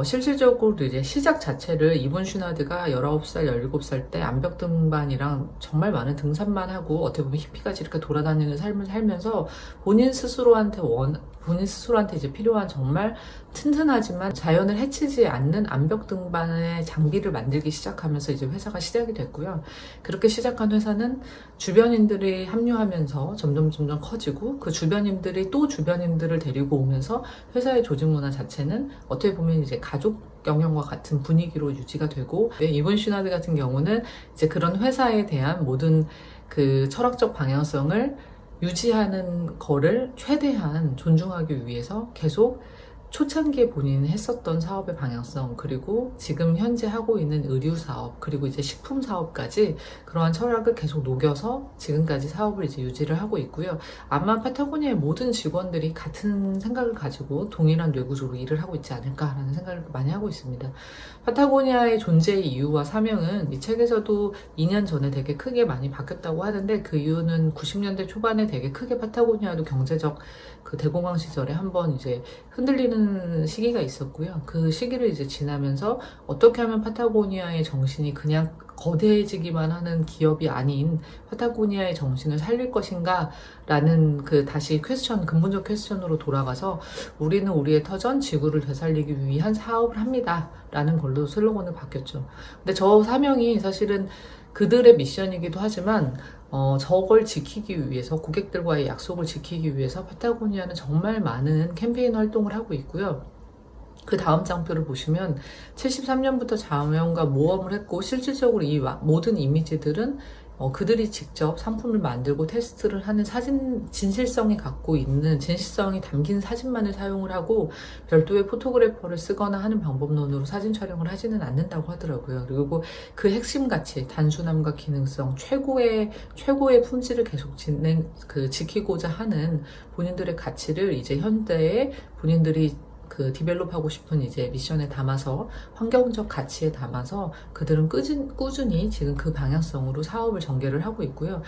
실질적으로 이제 시작 자체를 이분 슈나드가 19살, 17살 때 암벽 등반이랑 정말 많은 등산만 하고 어떻게 보면 히피같이 이렇게 돌아다니는 삶을 살면서 본인 스스로한테 이제 필요한 정말 튼튼하지만 자연을 해치지 않는 암벽 등반의 장비를 만들기 시작하면서 이제 회사가 시작이 됐고요. 그렇게 시작한 회사는 주변인들이 합류하면서 점점 커지고, 그 주변인들이 또 주변인들을 데리고 오면서 회사의 조직 문화 자체는 어떻게 보면 이제 가족 경영과 같은 분위기로 유지가 되고, 이분 슈나드 같은 경우는 이제 그런 회사에 대한 모든 그 철학적 방향성을 유지하는 거를 최대한 존중하기 위해서 계속 초창기에 본인이 했었던 사업의 방향성, 그리고 지금 현재 하고 있는 의류 사업, 그리고 이제 식품 사업까지 그러한 철학을 계속 녹여서 지금까지 사업을 이제 유지를 하고 있고요. 아마 파타고니아의 모든 직원들이 같은 생각을 가지고 동일한 뇌구조로 일을 하고 있지 않을까라는 생각을 많이 하고 있습니다. 파타고니아의 존재의 이유와 사명은 이 책에서도 2년 전에 되게 크게 많이 바뀌었다고 하는데, 그 이유는 90년대 초반에 되게 크게 파타고니아도 경제적 그 대공황 시절에 한번 이제 흔들리는 시기가 있었고요. 그 시기를 이제 지나면서 어떻게 하면 파타고니아의 정신이 그냥 거대해지기만 하는 기업이 아닌 파타고니아의 정신을 살릴 것인가 라는 그 다시 근본적 퀘스천으로 돌아가서 우리는 우리의 터전 지구를 되살리기 위한 사업을 합니다 라는 걸로 슬로건을 바뀌었죠. 근데 저 사명이 사실은 그들의 미션이기도 하지만 저걸 지키기 위해서, 고객들과의 약속을 지키기 위해서 파타고니아는 정말 많은 캠페인 활동을 하고 있고요. 그 다음 장표를 보시면 73년부터 자원과 모험을 했고, 실질적으로 이 모든 이미지들은 그들이 직접 상품을 만들고 테스트를 하는 진실성이 담긴 사진만을 사용을 하고, 별도의 포토그래퍼를 쓰거나 하는 방법론으로 사진 촬영을 하지는 않는다고 하더라고요. 그리고 그 핵심 가치, 단순함과 기능성, 최고의 품질을 계속 지키고자 하는 본인들의 가치를 이제 현대에 본인들이 디벨롭하고 싶은 이제 미션에 담아서, 환경적 가치에 담아서 그들은 꾸준히 지금 그 방향성으로 사업을 전개를 하고 있고요.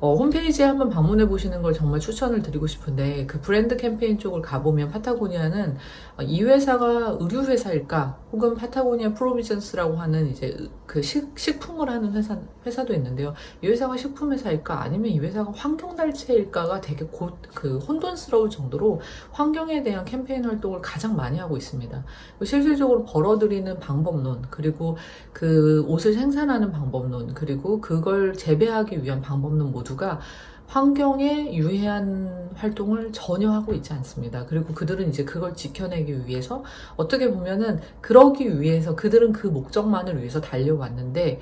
홈페이지에 한번 방문해 보시는 걸 정말 추천을 드리고 싶은데, 그 브랜드 캠페인 쪽을 가보면 파타고니아는 이 회사가 의류 회사일까, 혹은 파타고니아 프로비전스라고 하는 이제 그 식품을 하는 회사도 있는데요. 이 회사가 식품 회사일까, 아니면 이 회사가 환경 단체일까가 되게 혼돈스러울 정도로 환경에 대한 캠페인 활동을 가장 많이 하고 있습니다. 실질적으로 벌어들이는 방법론, 그리고 그 옷을 생산하는 방법론, 그리고 그걸 재배하기 위한 방법론 모두가 환경에 유해한 활동을 전혀 하고 있지 않습니다. 그리고 그들은 이제 그걸 지켜내기 위해서, 어떻게 보면은 그러기 위해서 그들은 그 목적만을 위해서 달려왔는데,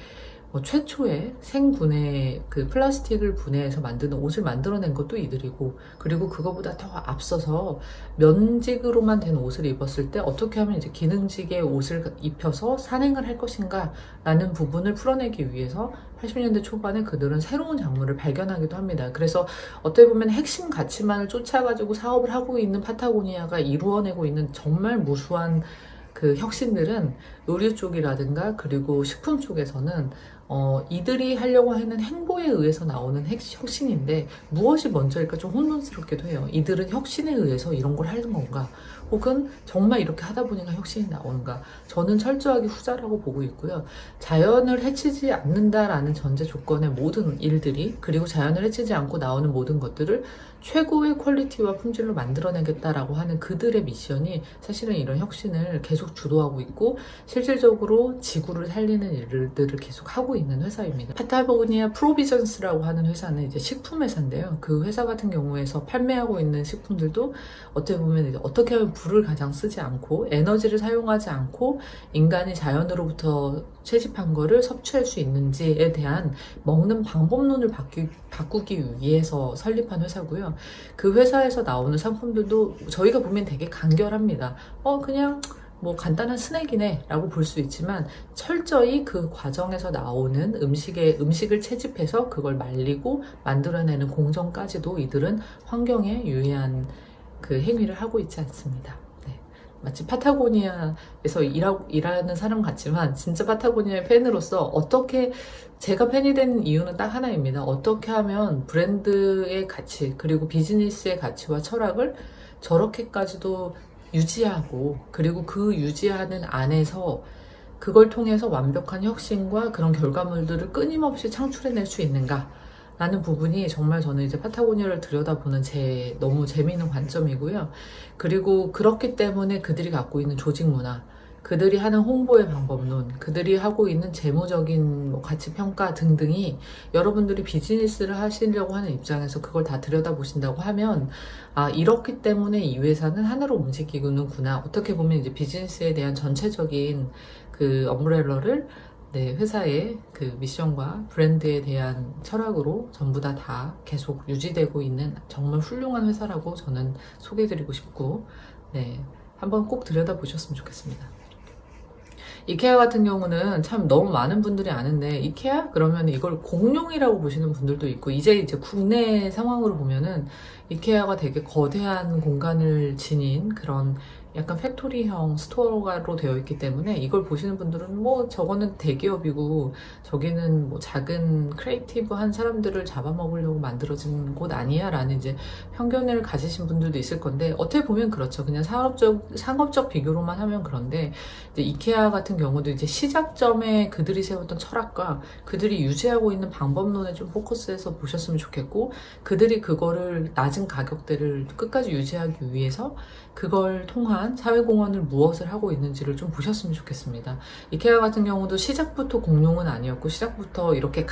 최초의 생분해 그 플라스틱을 분해해서 만드는 옷을 만들어낸 것도 이들이고, 그리고 그거보다 더 앞서서 면직으로만 된 옷을 입었을 때 어떻게 하면 이제 기능직의 옷을 입혀서 산행을 할 것인가 라는 부분을 풀어내기 위해서 80년대 초반에 그들은 새로운 작물을 발견하기도 합니다. 그래서 어떻게 보면 핵심 가치만을 쫓아가지고 사업을 하고 있는 파타고니아가 이루어내고 있는 정말 무수한 그 혁신들은 의류 쪽이라든가 그리고 식품 쪽에서는 이들이 하려고 하는 행보에 의해서 나오는 혁신인데, 무엇이 먼저일까 좀 혼돈스럽기도 해요. 이들은 혁신에 의해서 이런 걸 하는 건가, 혹은 정말 이렇게 하다 보니까 혁신이 나오는가. 저는 철저하게 후자라고 보고 있고요. 자연을 해치지 않는다라는 전제 조건의 모든 일들이, 그리고 자연을 해치지 않고 나오는 모든 것들을 최고의 퀄리티와 품질로 만들어내겠다라고 하는 그들의 미션이 사실은 이런 혁신을 계속 주도하고 있고, 실질적으로 지구를 살리는 일들을 계속 하고 있는 회사입니다. 파타고니아 프로비전스라고 하는 회사는 이제 식품 회사인데요. 그 회사 같은 경우에서 판매하고 있는 식품들도 어떻게 보면 이제 어떻게 하면 불을 가장 쓰지 않고 에너지를 사용하지 않고 인간이 자연으로부터 채집한 거를 섭취할 수 있는지에 대한 먹는 방법론을 바꾸기 위해서 설립한 회사고요. 그 회사에서 나오는 상품들도 저희가 보면 되게 간결합니다. 그냥 뭐 간단한 스낵이네 라고 볼 수 있지만, 철저히 그 과정에서 나오는 음식을 채집해서 그걸 말리고 만들어내는 공정까지도 이들은 환경에 유해한 그 행위를 하고 있지 않습니다. 네. 마치 파타고니아에서 일하는 사람 같지만 진짜 파타고니아의 팬으로서 어떻게 제가 팬이 된 이유는 딱 하나입니다. 어떻게 하면 브랜드의 가치 그리고 비즈니스의 가치와 철학을 저렇게까지도 유지하고 그리고 그 유지하는 안에서 그걸 통해서 완벽한 혁신과 그런 결과물들을 끊임없이 창출해낼 수 있는가 라는 부분이 정말 저는 이제 파타고니아를 들여다보는 제 너무 재미있는 관점이고요. 그리고 그렇기 때문에 그들이 갖고 있는 조직 문화, 그들이 하는 홍보의 방법론, 그들이 하고 있는 재무적인 뭐 가치 평가 등등이 여러분들이 비즈니스를 하시려고 하는 입장에서 그걸 다 들여다보신다고 하면 아, 이렇기 때문에 이 회사는 하나로 움직이는구나. 어떻게 보면 이제 비즈니스에 대한 전체적인 그 엄브렐러를 네, 회사의 그 미션과 브랜드에 대한 철학으로 전부 다 계속 유지되고 있는 정말 훌륭한 회사라고 저는 소개해드리고 싶고, 네, 한번 꼭 들여다보셨으면 좋겠습니다. 이케아 같은 경우는 참 너무 많은 분들이 아는데, 이케아? 그러면 이걸 공룡이라고 보시는 분들도 있고, 이제 국내 상황으로 보면은 이케아가 되게 거대한 공간을 지닌 그런 약간 팩토리형 스토어로 되어 있기 때문에 이걸 보시는 분들은 뭐 저거는 대기업이고 저기는 뭐 작은 크리에이티브한 사람들을 잡아먹으려고 만들어진 곳 아니야 라는 이제 편견을 가지신 분들도 있을 건데 어떻게 보면 그렇죠. 그냥 상업적 비교로만 하면 그런데 이제 이케아 같은 경우도 이제 시작점에 그들이 세웠던 철학과 그들이 유지하고 있는 방법론에 좀 포커스해서 보셨으면 좋겠고 그들이 그거를 낮은 가격대를 끝까지 유지하기 위해서 그걸 통한 사회공헌을 무엇을 하고 있는지를 좀 보셨으면 좋겠습니다. 이케아 같은 경우도 시작부터 공룡은 아니었고 시작부터 이렇게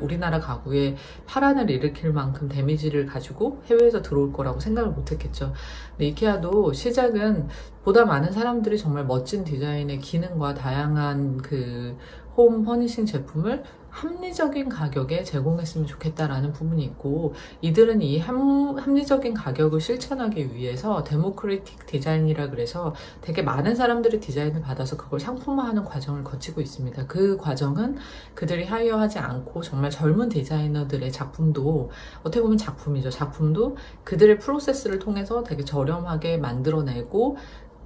우리나라 가구에 파란을 일으킬 만큼 데미지를 가지고 해외에서 들어올 거라고 생각을 못했겠죠. 근데 이케아도 시작은 보다 많은 사람들이 정말 멋진 디자인의 기능과 다양한 그 홈 퍼니싱 제품을 합리적인 가격에 제공했으면 좋겠다라는 부분이 있고 이들은 이 합리적인 가격을 실천하기 위해서 데모크리틱 디자인이라 그래서 되게 많은 사람들이 디자인을 받아서 그걸 상품화하는 과정을 거치고 있습니다. 그 과정은 그들이 하이어하지 않고 정말 젊은 디자이너들의 작품도 어떻게 보면 작품이죠. 작품도 그들의 프로세스를 통해서 되게 저렴하게 만들어내고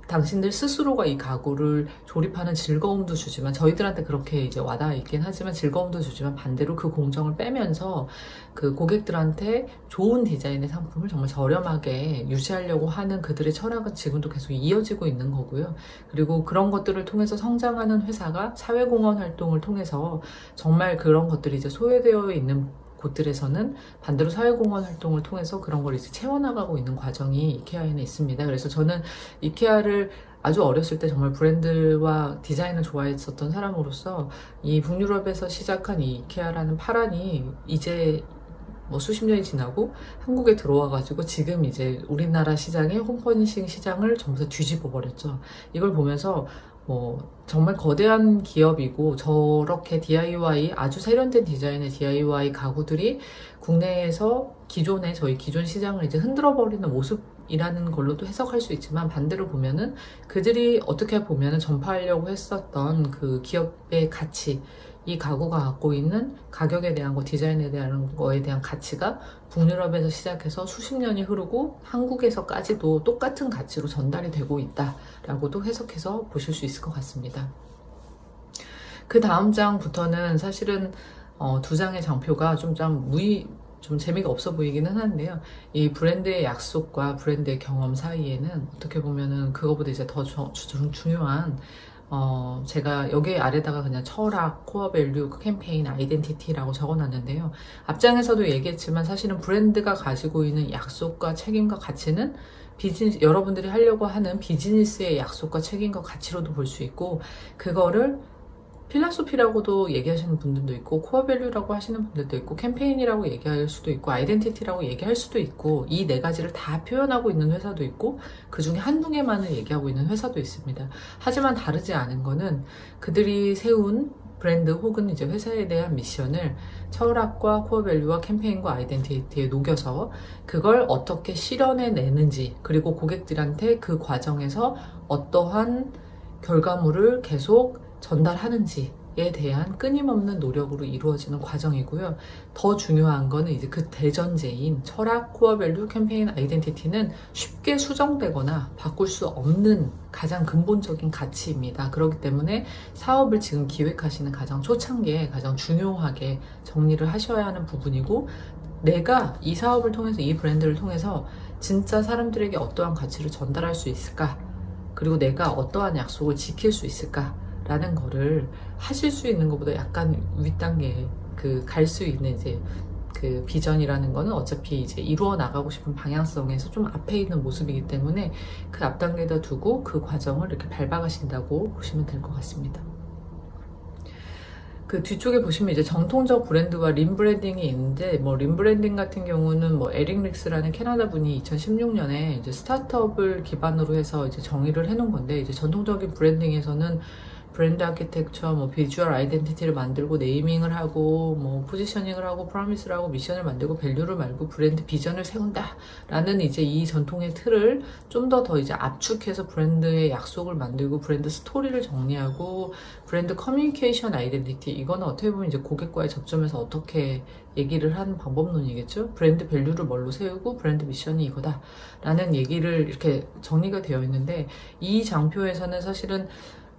당신들 스스로가 이 가구를 조립하는 즐거움도 주지만 저희들한테 그렇게 이제 와닿아 있긴 하지만 즐거움도 주지만 반대로 그 공정을 빼면서 그 고객들한테 좋은 디자인의 상품을 정말 저렴하게 유지하려고 하는 그들의 철학은 지금도 계속 이어지고 있는 거고요. 그리고 그런 것들을 통해서 성장하는 회사가 사회공헌 활동을 통해서 정말 그런 것들이 이제 소외되어 있는 곳들에서는 반대로 사회공헌 활동을 통해서 그런 걸 이제 채워나가고 있는 과정이 이케아에는 있습니다. 그래서 저는 이케아를 아주 어렸을 때 정말 브랜드와 디자인을 좋아했었던 사람으로서 이 북유럽에서 시작한 이 이케아라는 파란이 이제 뭐 수십 년이 지나고 한국에 들어와가지고 지금 이제 우리나라 시장의 홈퍼니싱 시장을 전부 다 뒤집어 버렸죠. 이걸 보면서 뭐 정말 거대한 기업이고 저렇게 DIY 아주 세련된 디자인의 DIY 가구들이 국내에서 저희 기존 시장을 이제 흔들어 버리는 모습이라는 걸로도 해석할 수 있지만 반대로 보면은 그들이 어떻게 보면은 전파하려고 했었던 그 기업의 가치 이 가구가 갖고 있는 가격에 대한 거, 디자인에 대한 거에 대한 가치가 북유럽에서 시작해서 수십 년이 흐르고 한국에서까지도 똑같은 가치로 전달이 되고 있다라고도 해석해서 보실 수 있을 것 같습니다. 그 다음 장부터는 사실은 두 장의 장표가 좀 재미가 없어 보이기는 하는데요. 이 브랜드의 약속과 브랜드의 경험 사이에는 어떻게 보면은 그거보다 이제 더 중요한 제가 여기 아래다가 그냥 철학, 코어 밸류, 캠페인, 아이덴티티라고 적어놨는데요. 앞장에서도 얘기했지만 사실은 브랜드가 가지고 있는 약속과 책임과 가치는 여러분들이 하려고 하는 비즈니스의 약속과 책임과 가치로도 볼 수 있고 그거를 필라소피라고도 얘기하시는 분들도 있고 코어 밸류라고 하시는 분들도 있고 캠페인이라고 얘기할 수도 있고 아이덴티티라고 얘기할 수도 있고 이 네 가지를 다 표현하고 있는 회사도 있고 그 중에 한두 개만을 얘기하고 있는 회사도 있습니다. 하지만 다르지 않은 거는 그들이 세운 브랜드 혹은 이제 회사에 대한 미션을 철학과 코어 밸류와 캠페인과 아이덴티티에 녹여서 그걸 어떻게 실현해내는지 그리고 고객들한테 그 과정에서 어떠한 결과물을 계속 전달하는지 대한 끊임없는 노력으로 이루어지는 과정이고요. 더 중요한 거는 이제 그 대전제인 철학, 코어 밸류, 캠페인 아이덴티티는 쉽게 수정되거나 바꿀 수 없는 가장 근본적인 가치입니다. 그렇기 때문에 사업을 지금 기획하시는 가장 초창기에 가장 중요하게 정리를 하셔야 하는 부분이고, 내가 이 사업을 통해서, 이 브랜드를 통해서 진짜 사람들에게 어떠한 가치를 전달할 수 있을까? 그리고 내가 어떠한 약속을 지킬 수 있을까? 라는 거를 하실 수 있는 것보다 약간 윗단계 갈 수 있는 이제 그 비전이라는 거는 어차피 이제 이루어 나가고 싶은 방향성에서 좀 앞에 있는 모습이기 때문에 그 앞 단계에다 두고 그 과정을 이렇게 밟아가신다고 보시면 될 것 같습니다. 그 뒤쪽에 보시면 이제 정통적 브랜드와 림브랜딩이 있는데, 뭐 림브랜딩 같은 경우는 뭐 에릭 릭스라는 캐나다 분이 2016년에 이제 스타트업을 기반으로 해서 이제 정의를 해놓은 건데, 이제 전통적인 브랜딩에서는 브랜드 아키텍처, 뭐 비주얼 아이덴티티를 만들고 네이밍을 하고 뭐 포지셔닝을 하고 프로미스를 하고 미션을 만들고 밸류를 말고 브랜드 비전을 세운다 라는 이제 이 전통의 틀을 좀 더 이제 압축해서 브랜드의 약속을 만들고 브랜드 스토리를 정리하고 브랜드 커뮤니케이션 아이덴티티, 이거는 어떻게 보면 이제 고객과의 접점에서 어떻게 얘기를 하는 방법론이겠죠. 브랜드 밸류를 뭘로 세우고 브랜드 미션이 이거다 라는 얘기를 이렇게 정리가 되어 있는데, 이 장표에서는 사실은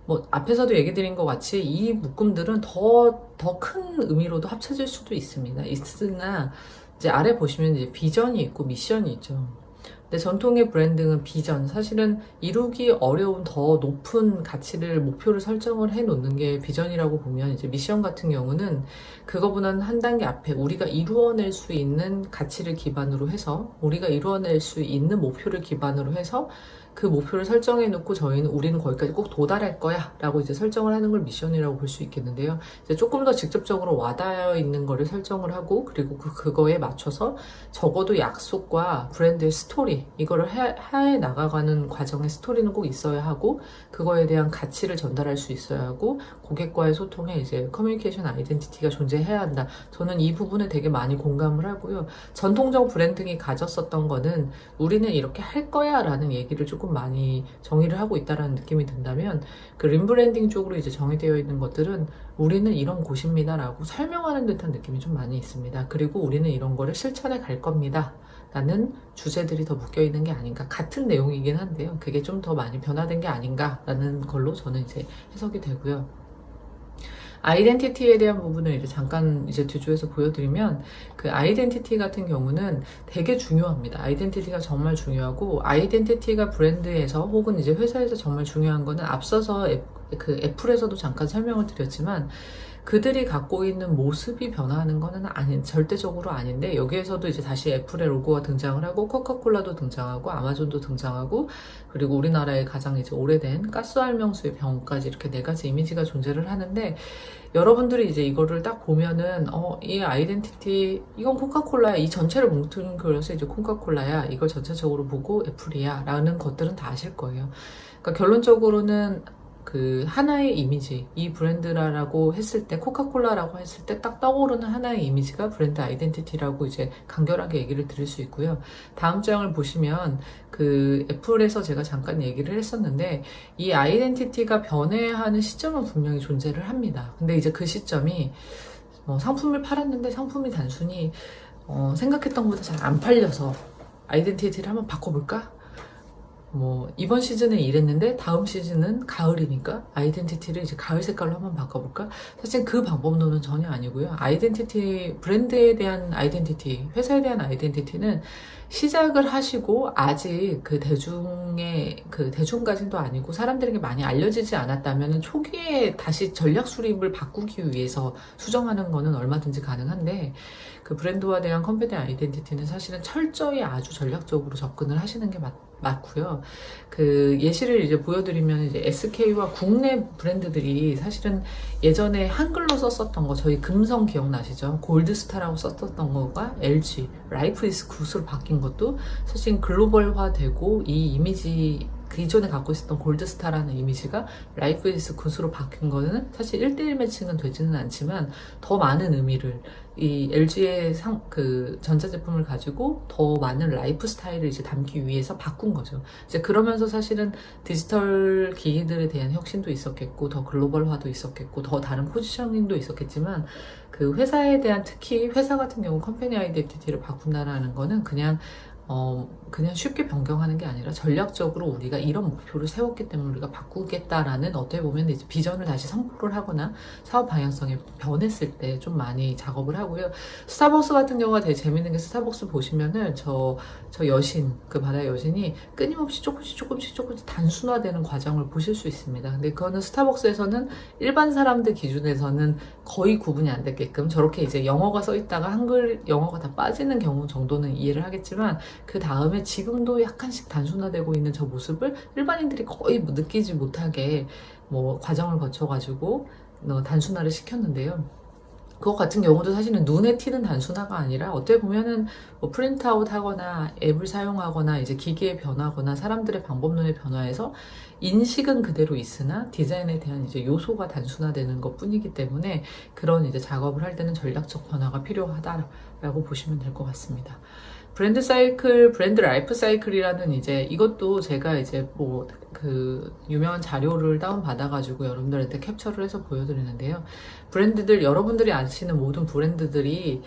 뭐 앞에서도 얘기 드린 것 같이 이 묶음들은 더 큰 의미로도 합쳐질 수도 있습니다. 있으나 이제 아래 보시면 이제 비전이 있고 미션이 있죠. 근데 전통의 브랜딩은 비전, 사실은 이루기 어려운 더 높은 가치를, 목표를 설정을 해 놓는 게 비전이라고 보면, 이제 미션 같은 경우는 그거보다는 한 단계 앞에 우리가 이루어낼 수 있는 가치를 기반으로 해서, 우리가 이루어낼 수 있는 목표를 기반으로 해서 그 목표를 설정해 놓고 우리는 거기까지 꼭 도달할 거야 라고 이제 설정을 하는 걸 미션이라고 볼 수 있겠는데요. 이제 조금 더 직접적으로 와닿아 있는 거를 설정을 하고, 그리고 그거에 맞춰서 적어도 약속과 브랜드의 스토리, 이거를 해 나가가는 과정의 스토리는 꼭 있어야 하고, 그거에 대한 가치를 전달할 수 있어야 하고, 고객과의 소통에 이제 커뮤니케이션 아이덴티티가 존재해야 한다. 저는 이 부분에 되게 많이 공감을 하고요. 전통적 브랜딩이 가졌었던 거는 우리는 이렇게 할 거야 라는 얘기를 조금 많이 정의를 하고 있다라는 느낌이 든다면, 그 림브랜딩 쪽으로 이제 정의되어 있는 것들은 우리는 이런 곳입니다 라고 설명하는 듯한 느낌이 좀 많이 있습니다. 그리고 우리는 이런 거를 실천해 갈 겁니다 라는 주제들이 더 묶여 있는 게 아닌가. 같은 내용이긴 한데요, 그게 좀 더 많이 변화된 게 아닌가 라는 걸로 저는 이제 해석이 되고요. 아이덴티티에 대한 부분을 이제 잠깐 이제 뒤쪽에서 보여드리면, 그 아이덴티티 같은 경우는 되게 중요합니다. 아이덴티티가 정말 중요하고, 아이덴티티가 브랜드에서 혹은 이제 회사에서 정말 중요한 거는 앞서서 애플에서도 잠깐 설명을 드렸지만, 그들이 갖고 있는 모습이 변화하는 거는 절대적으로 아닌데, 여기에서도 이제 다시 애플의 로고가 등장을 하고, 코카콜라도 등장하고, 아마존도 등장하고, 그리고 우리나라의 가장 이제 오래된 가스알명수의 병까지 이렇게 4가지 이미지가 존재를 하는데, 여러분들이 이제 이거를 딱 보면은, 이 아이덴티티, 이건 코카콜라야. 이 전체를 뭉뚱그려서 이제 코카콜라야. 이걸 전체적으로 보고 애플이야. 라는 것들은 다 아실 거예요. 그러니까 결론적으로는 그 하나의 이미지, 이 브랜드라고 했을 때, 코카콜라라고 했을 때 딱 떠오르는 하나의 이미지가 브랜드 아이덴티티라고 이제 간결하게 얘기를 드릴 수 있고요. 다음 장을 보시면 그 애플에서 제가 잠깐 얘기를 했었는데, 이 아이덴티티가 변해하는 시점은 분명히 존재를 합니다. 근데 이제 그 시점이 상품을 팔았는데 상품이 단순히 생각했던 것보다 잘 안 팔려서 아이덴티티를 한번 바꿔볼까? 뭐 이번 시즌에 이랬는데 다음 시즌은 가을이니까 아이덴티티를 이제 가을 색깔로 한번 바꿔볼까? 사실 그 방법론은 전혀 아니고요. 아이덴티티, 브랜드에 대한 아이덴티티, 회사에 대한 아이덴티티는 시작을 하시고 아직 그 대중까지도 아니고 사람들에게 많이 알려지지 않았다면 초기에 다시 전략 수립을 바꾸기 위해서 수정하는 거는 얼마든지 가능한데, 그 브랜드와 대한 컴퍼니 아이덴티티는 사실은 철저히 아주 전략적으로 접근을 하시는 게 맞고요. 그 예시를 이제 보여드리면, 이제 SK와 국내 브랜드들이 사실은 예전에 한글로 썼었던 거, 저희 금성 기억나시죠? 골드스타라고 썼었던 거가 LG, 라이프 이즈 굿으로 바뀐 것도 사실 글로벌화되고 이 이미지 기존에 갖고 있었던 골드스타라는 이미지가 라이프 이즈 굿으로 바뀐 거는 사실 1대1 매칭은 되지는 않지만 더 많은 의미를 이 LG의 그 전자제품을 가지고 더 많은 라이프 스타일을 이제 담기 위해서 바꾼 거죠. 이제 그러면서 사실은 디지털 기기들에 대한 혁신도 있었겠고, 더 글로벌화도 있었겠고, 더 다른 포지셔닝도 있었겠지만, 그 회사에 대한, 특히 회사 같은 경우 컴퍼니 아이덴티티를 바꾼다라는 거는 그냥 쉽게 변경하는 게 아니라 전략적으로 우리가 이런 목표를 세웠기 때문에 우리가 바꾸겠다라는, 어떻게 보면 이제 비전을 다시 선포를 하거나 사업 방향성이 변했을 때 좀 많이 작업을 하고요. 스타벅스 같은 경우가 되게 재밌는 게, 스타벅스 보시면은 저 여신, 그 바다의 여신이 끊임없이 조금씩 단순화되는 과정을 보실 수 있습니다. 근데 그거는 스타벅스에서는 일반 사람들 기준에서는 거의 구분이 안 되게끔 저렇게 이제 영어가 써 있다가 한글 영어가 다 빠지는 경우 정도는 이해를 하겠지만, 그 다음에 지금도 약간씩 단순화되고 있는 저 모습을 일반인들이 거의 느끼지 못하게 과정을 거쳐가지고 단순화를 시켰는데요. 그거 같은 경우도 사실은 눈에 띄는 단순화가 아니라, 어떻게 보면은 프린트아웃 하거나 앱을 사용하거나 이제 기기에 변하거나 사람들의 방법론에 변화해서 인식은 그대로 있으나 디자인에 대한 이제 요소가 단순화되는 것 뿐이기 때문에, 그런 이제 작업을 할 때는 전략적 변화가 필요하다라고 보시면 될 것 같습니다. 브랜드 사이클, 브랜드 라이프 사이클이라는, 이제 이것도 제가 이제 그 유명한 자료를 다운받아가지고 여러분들한테 캡처를 해서 보여드리는데요. 브랜드들, 여러분들이 아시는 모든 브랜드들이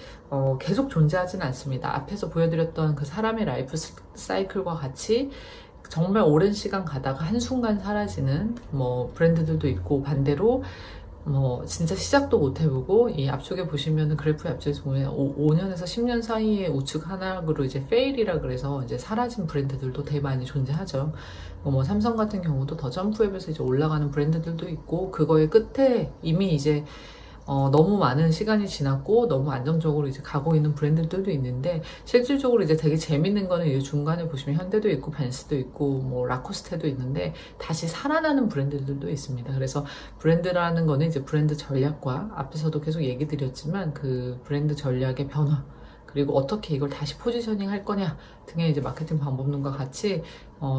계속 존재하지는 않습니다. 앞에서 보여드렸던 그 사람의 라이프 사이클과 같이 정말 오랜 시간 가다가 한순간 사라지는 브랜드들도 있고, 반대로 진짜 시작도 못 해보고, 이 앞쪽에 보시면은 그래프 앞쪽에서 보면 5년에서 10년 사이에 우측 하락으로 이제 페일이라 그래서 이제 사라진 브랜드들도 되게 많이 존재하죠. 삼성 같은 경우도 더 점프앱에서 이제 올라가는 브랜드들도 있고, 그거의 끝에 이미 이제 너무 많은 시간이 지났고 너무 안정적으로 이제 가고 있는 브랜드들도 있는데, 실질적으로 이제 되게 재밌는 거는 이 중간에 보시면 현대도 있고 벤츠도 있고 라코스테도 있는데, 다시 살아나는 브랜드들도 있습니다. 그래서 브랜드라는 거는 이제 브랜드 전략과, 앞에서도 계속 얘기 드렸지만 그 브랜드 전략의 변화, 그리고 어떻게 이걸 다시 포지셔닝 할 거냐 등의 이제 마케팅 방법론과 같이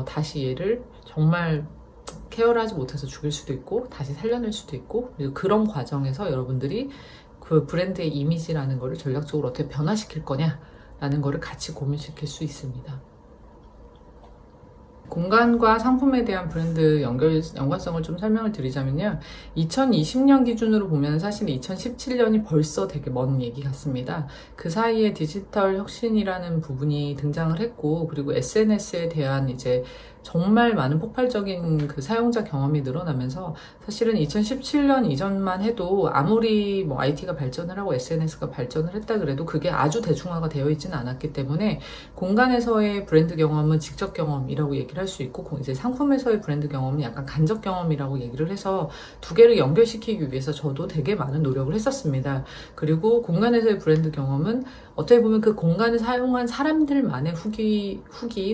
다시 얘를 정말 케어를 하지 못해서 죽일 수도 있고 다시 살려낼 수도 있고, 그리고 그런 과정에서 여러분들이 그 브랜드의 이미지라는 거를 전략적으로 어떻게 변화시킬 거냐라는 거를 같이 고민시킬 수 있습니다. 공간과 상품에 대한 브랜드 연관성을 좀 설명을 드리자면요. 2020년 기준으로 보면 사실 2017년이 벌써 되게 먼 얘기 같습니다. 그 사이에 디지털 혁신이라는 부분이 등장을 했고, 그리고 SNS에 대한 이제 정말 많은 폭발적인 그 사용자 경험이 늘어나면서, 사실은 2017년 이전만 해도 아무리 IT가 발전을 하고 SNS가 발전을 했다 그래도 그게 아주 대중화가 되어 있지는 않았기 때문에, 공간에서의 브랜드 경험은 직접 경험이라고 얘기를 할 수 있고, 이제 상품에서의 브랜드 경험은 약간 간접 경험이라고 얘기를 해서 두 개를 연결시키기 위해서 저도 되게 많은 노력을 했었습니다. 그리고 공간에서의 브랜드 경험은 어떻게 보면 그 공간을 사용한 사람들만의 후기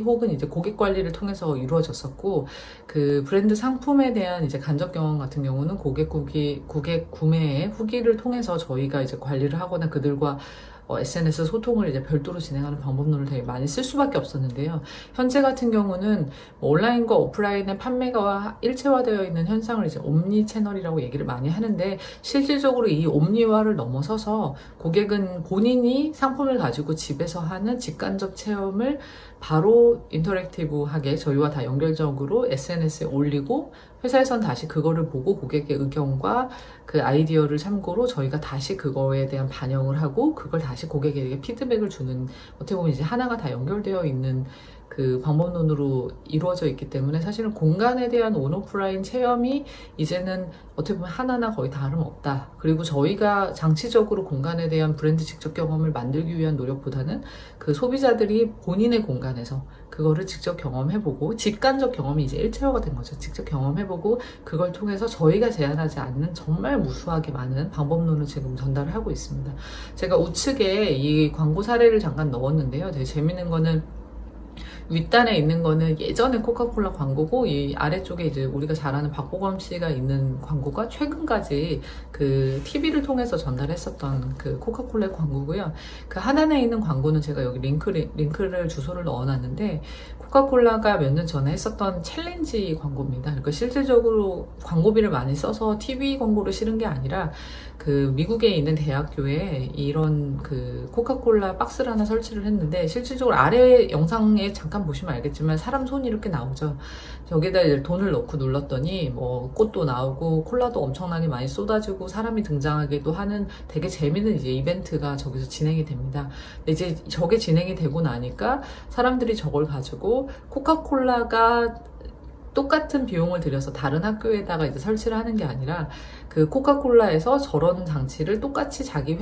혹은 이제 고객 관리를 통해서 이루어졌었고, 그 브랜드 상품에 대한 이제 간접 경험 같은 경우는 고객 구매의 후기를 통해서 저희가 이제 관리를 하거나 그들과 SNS 소통을 이제 별도로 진행하는 방법론을 되게 많이 쓸 수밖에 없었는데요. 현재 같은 경우는 온라인과 오프라인의 판매가 일체화되어 있는 현상을 이제 옴니 채널이라고 얘기를 많이 하는데, 실질적으로 이 옴니화를 넘어서서 고객은 본인이 상품을 가지고 집에서 하는 직간접 체험을 바로 인터랙티브하게 저희와 다 연결적으로 SNS에 올리고, 회사에선 다시 그거를 보고 고객의 의견과 그 아이디어를 참고로 저희가 다시 그거에 대한 반영을 하고, 그걸 다시 고객에게 피드백을 주는, 어떻게 보면 이제 하나가 다 연결되어 있는 그 방법론으로 이루어져 있기 때문에, 사실은 공간에 대한 온오프라인 체험이 이제는 어떻게 보면 하나나 거의 다름없다. 그리고 저희가 장치적으로 공간에 대한 브랜드 직접 경험을 만들기 위한 노력보다는 그 소비자들이 본인의 공간에서 그거를 직접 경험해보고, 직간접 경험이 이제 일체화가 된 거죠. 직접 경험해보고 그걸 통해서 저희가 제안하지 않는 정말 무수하게 많은 방법론을 지금 전달을 하고 있습니다. 제가 우측에 이 광고 사례를 잠깐 넣었는데요. 되게 재밌는 거는, 윗단에 있는 거는 예전에 코카콜라 광고고, 이 아래쪽에 이제 우리가 잘 아는 박보검 씨가 있는 광고가 최근까지 그 TV를 통해서 전달했었던 그 코카콜라의 광고고요. 그 하단에 있는 광고는 제가 여기 링크를 주소를 넣어놨는데, 코카콜라가 몇 년 전에 했었던 챌린지 광고입니다. 그러니까 실질적으로 광고비를 많이 써서 TV 광고를 실은 게 아니라 그 미국에 있는 대학교에 이런 그 코카콜라 박스를 하나 설치를 했는데, 실질적으로 아래 영상에 잠깐 보시면 알겠지만 사람 손이 이렇게 나오죠. 여기다 이제 돈을 넣고 눌렀더니 뭐 꽃도 나오고 콜라도 엄청나게 많이 쏟아지고 사람이 등장하기도 하는 되게 재밌는 이제 이벤트가 저기서 진행이 됩니다. 근데 이제 저게 진행이 되고 나니까 사람들이 저걸 가지고 코카콜라가 똑같은 비용을 들여서 다른 학교에다가 이제 설치를 하는 게 아니라, 그 코카콜라에서 저런 장치를 똑같이 자기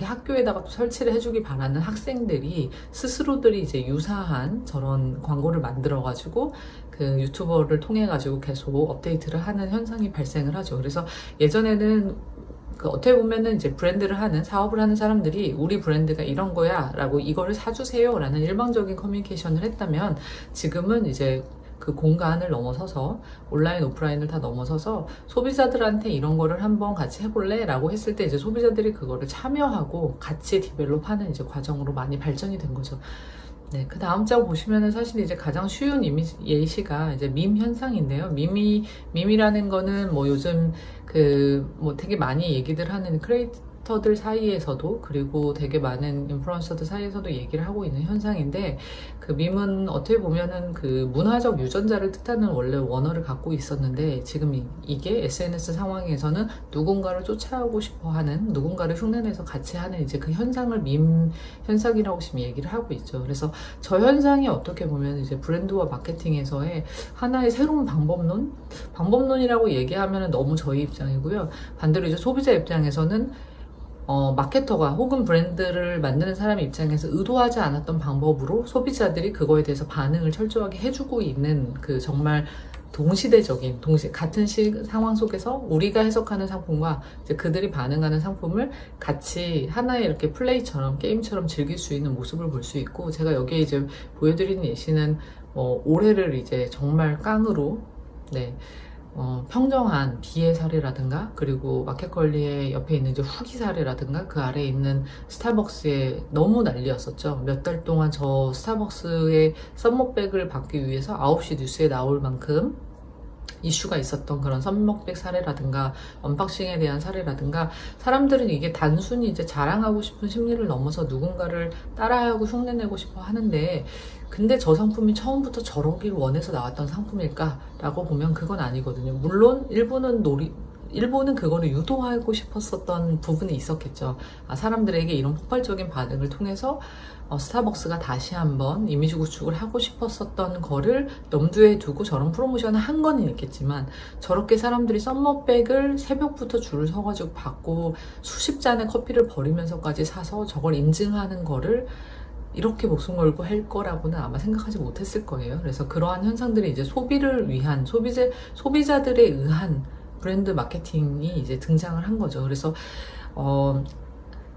학교에다가 또 설치를 해주기 바라는 학생들이 스스로들이 이제 유사한 저런 광고를 만들어가지고 그 유튜버를 통해가지고 계속 업데이트를 하는 현상이 발생을 하죠. 그래서 예전에는 그 어떻게 보면은 이제 브랜드를 하는, 사업을 하는 사람들이 우리 브랜드가 이런 거야 라고 이거를 사주세요 라는 일방적인 커뮤니케이션을 했다면, 지금은 이제 그 공간을 넘어서서 온라인 오프라인을 다 넘어서서 소비자들한테 이런 거를 한번 같이 해볼래? 라고 했을 때 이제 소비자들이 그거를 참여하고 같이 디벨롭하는 이제 과정으로 많이 발전이 된 거죠. 네, 그 다음 장 보시면은 사실 이제 가장 쉬운 예시가 이제 밈 현상인데요. 밈이라는 거는 뭐 요즘 그 뭐 되게 많이 얘기들 하는 크리에이터들 사이에서도, 그리고 되게 많은 인플루언서들 사이에서도 얘기를 하고 있는 현상인데, 그 밈은 어떻게 보면은 그 문화적 유전자를 뜻하는 원래 원어를 갖고 있었는데, 지금 이게 SNS 상황에서는 누군가를 쫓아오고 싶어 하는, 누군가를 흉내내서 같이 하는 이제 그 현상을 밈 현상이라고 지금 얘기를 하고 있죠. 그래서 저 현상이 어떻게 보면 이제 브랜드와 마케팅에서의 하나의 새로운 방법론이라고 얘기하면은 너무 저희 입장이고요. 반대로 이제 소비자 입장에서는 마케터가 혹은 브랜드를 만드는 사람의 입장에서 의도하지 않았던 방법으로 소비자들이 그거에 대해서 반응을 철저하게 해주고 있는, 그 정말 동시대적인, 같은 상황 속에서 우리가 해석하는 상품과 이제 그들이 반응하는 상품을 같이 하나의 이렇게 플레이처럼, 게임처럼 즐길 수 있는 모습을 볼 수 있고, 제가 여기에 이제 보여드리는 예시는 올해를 이제 정말 깡으로, 네, 평정한 비의 사례라든가, 그리고 마켓컬리의 옆에 있는 이제 후기 사례라든가, 그 아래에 있는 스타벅스의 너무 난리였었죠. 몇 달 동안 저 스타벅스의 썸머백을 받기 위해서 9시 뉴스에 나올 만큼 이슈가 있었던 그런 썸머백 사례라든가, 언박싱에 대한 사례라든가, 사람들은 이게 단순히 이제 자랑하고 싶은 심리를 넘어서 누군가를 따라하고 흉내내고 싶어 하는데, 근데 저 상품이 처음부터 저러길 원해서 나왔던 상품일까? 라고 보면 그건 아니거든요. 물론 일본은 그거를 유도하고 싶었었던 부분이 있었겠죠. 사람들에게 이런 폭발적인 반응을 통해서 스타벅스가 다시 한번 이미지 구축을 하고 싶었었던 거를 염두에 두고 저런 프로모션을 한 건 있겠지만, 저렇게 사람들이 썸머백을 새벽부터 줄을 서가지고 받고 수십 잔의 커피를 버리면서까지 사서 저걸 인증하는 거를 이렇게 목숨 걸고 할 거라고는 아마 생각하지 못했을 거예요. 그래서 그러한 현상들이 이제 소비를 위한, 소비자들에 의한 브랜드 마케팅이 이제 등장을 한 거죠. 그래서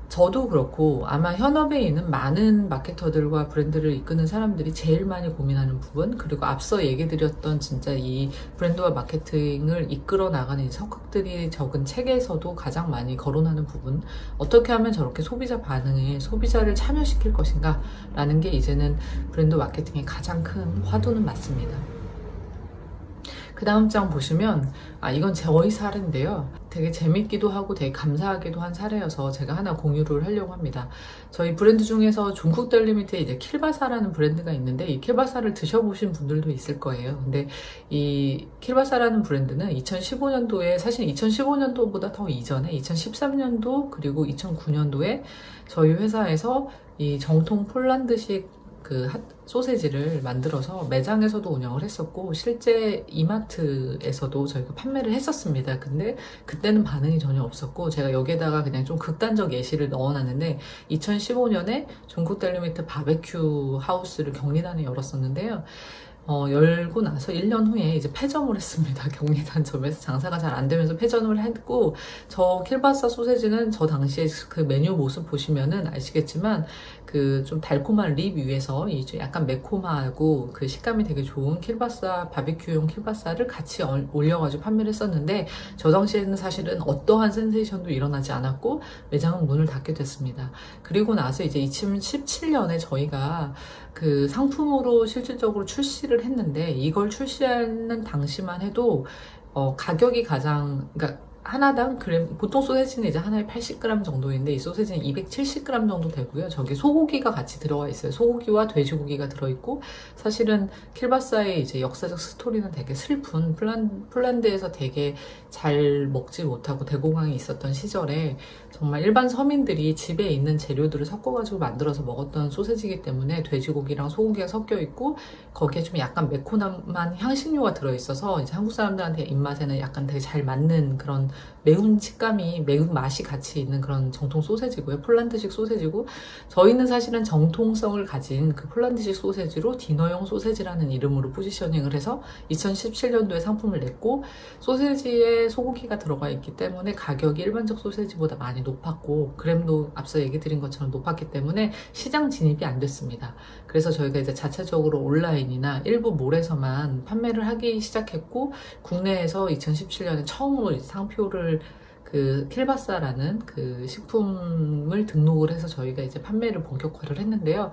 저도 그렇고 아마 현업에 있는 많은 마케터들과 브랜드를 이끄는 사람들이 제일 많이 고민하는 부분, 그리고 앞서 얘기드렸던 진짜 이 브랜드와 마케팅을 이끌어 나가는 이 석학들이 적은 책에서도 가장 많이 거론하는 부분, 어떻게 하면 저렇게 소비자 반응에 소비자를 참여시킬 것인가 라는 게 이제는 브랜드 마케팅의 가장 큰 화두는 맞습니다. 그 다음 장 보시면, 이건 저희 사례인데요. 되게 재밌기도 하고 되게 감사하기도 한 사례여서 제가 하나 공유를 하려고 합니다. 저희 브랜드 중에서 중국들 리미트에 이제 킬바사라는 브랜드가 있는데, 이 킬바사를 드셔보신 분들도 있을 거예요. 근데 이 킬바사라는 브랜드는 2015년도에, 사실 2015년도보다 더 이전에 2013년도 그리고 2009년도에 저희 회사에서 이 정통 폴란드식 그 소세지를 만들어서 매장에서도 운영을 했었고, 실제 이마트에서도 저희가 판매를 했었습니다. 근데 그때는 반응이 전혀 없었고, 제가 여기에다가 그냥 좀 극단적 예시를 넣어놨는데, 2015년에 중국 델리미트 바베큐 하우스를 경리단에 열었었는데요. 열고 나서 1년 후에 이제 폐점을 했습니다. 경리단점에서 장사가 잘 안 되면서 폐점을 했고, 저 킬바사 소세지는 저 당시에 그 메뉴 모습 보시면은 아시겠지만 그 좀 달콤한 립 위에서 이제 약간 매콤하고 그 식감이 되게 좋은 킬바사 바비큐용 킬바사를 같이 올려가지고 판매를 했었는데, 저 당시에는 사실은 어떠한 센세이션도 일어나지 않았고 매장은 문을 닫게 됐습니다. 그리고 나서 이제 2017년에 저희가 그 상품으로 실질적으로 출시를 했는데, 이걸 출시하는 당시만 해도 가격이 가장, 그러니까 하나당 보통 소세지는 이제 하나에 80g 정도인데 이 소세지는 270g 정도 되고요. 저기 소고기가 같이 들어가 있어요. 소고기와 돼지고기가 들어있고, 사실은 킬바사의 이제 역사적 스토리는 되게 슬픈, 폴란드에서 되게 잘 먹지 못하고 대공황이 있었던 시절에 정말 일반 서민들이 집에 있는 재료들을 섞어가지고 만들어서 먹었던 소세지이기 때문에 돼지고기랑 소고기가 섞여 있고, 거기에 좀 약간 매콤한 향신료가 들어있어서 이제 한국 사람들한테 입맛에는 약간 되게 잘 맞는 그런 매운 식감이, 매운 맛이 같이 있는 그런 정통 소세지고요. 폴란드식 소세지고, 저희는 사실은 정통성을 가진 그 폴란드식 소세지로 디너용 소세지라는 이름으로 포지셔닝을 해서 2017년도에 상품을 냈고, 소세지에 소고기가 들어가 있기 때문에 가격이 일반적 소세지보다 많이 높았고, 그램도 앞서 얘기 드린 것처럼 높았기 때문에 시장 진입이 안 됐습니다. 그래서 저희가 이제 자체적으로 온라인이나 일부 몰에서만 판매를 하기 시작했고, 국내에서 2017년에 처음으로 이제 상표를 그 킬바사라는 그 식품을 등록을 해서 저희가 이제 판매를 본격화를 했는데요.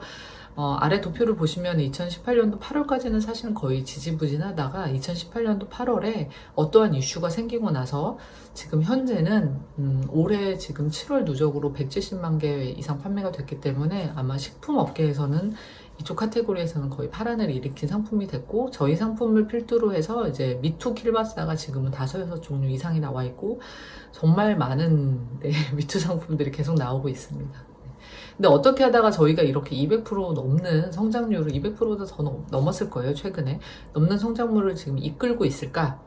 아래 도표를 보시면 2018년도 8월까지는 사실은 거의 지지부진하다가 2018년도 8월에 어떠한 이슈가 생기고 나서 지금 현재는 올해 지금 7월 누적으로 170만 개 이상 판매가 됐기 때문에 아마 식품 업계에서는 이쪽 카테고리에서는 거의 파란을 일으킨 상품이 됐고, 저희 상품을 필두로 해서 이제 미투 킬바사가 지금은 5-6종류 이상이 나와 있고, 정말 많은 미투 상품들이 계속 나오고 있습니다. 근데 어떻게 하다가 저희가 이렇게 200% 넘는 성장률을, 200%도 더 넘었을 거예요, 최근에 넘는 성장률을 지금 이끌고 있을까?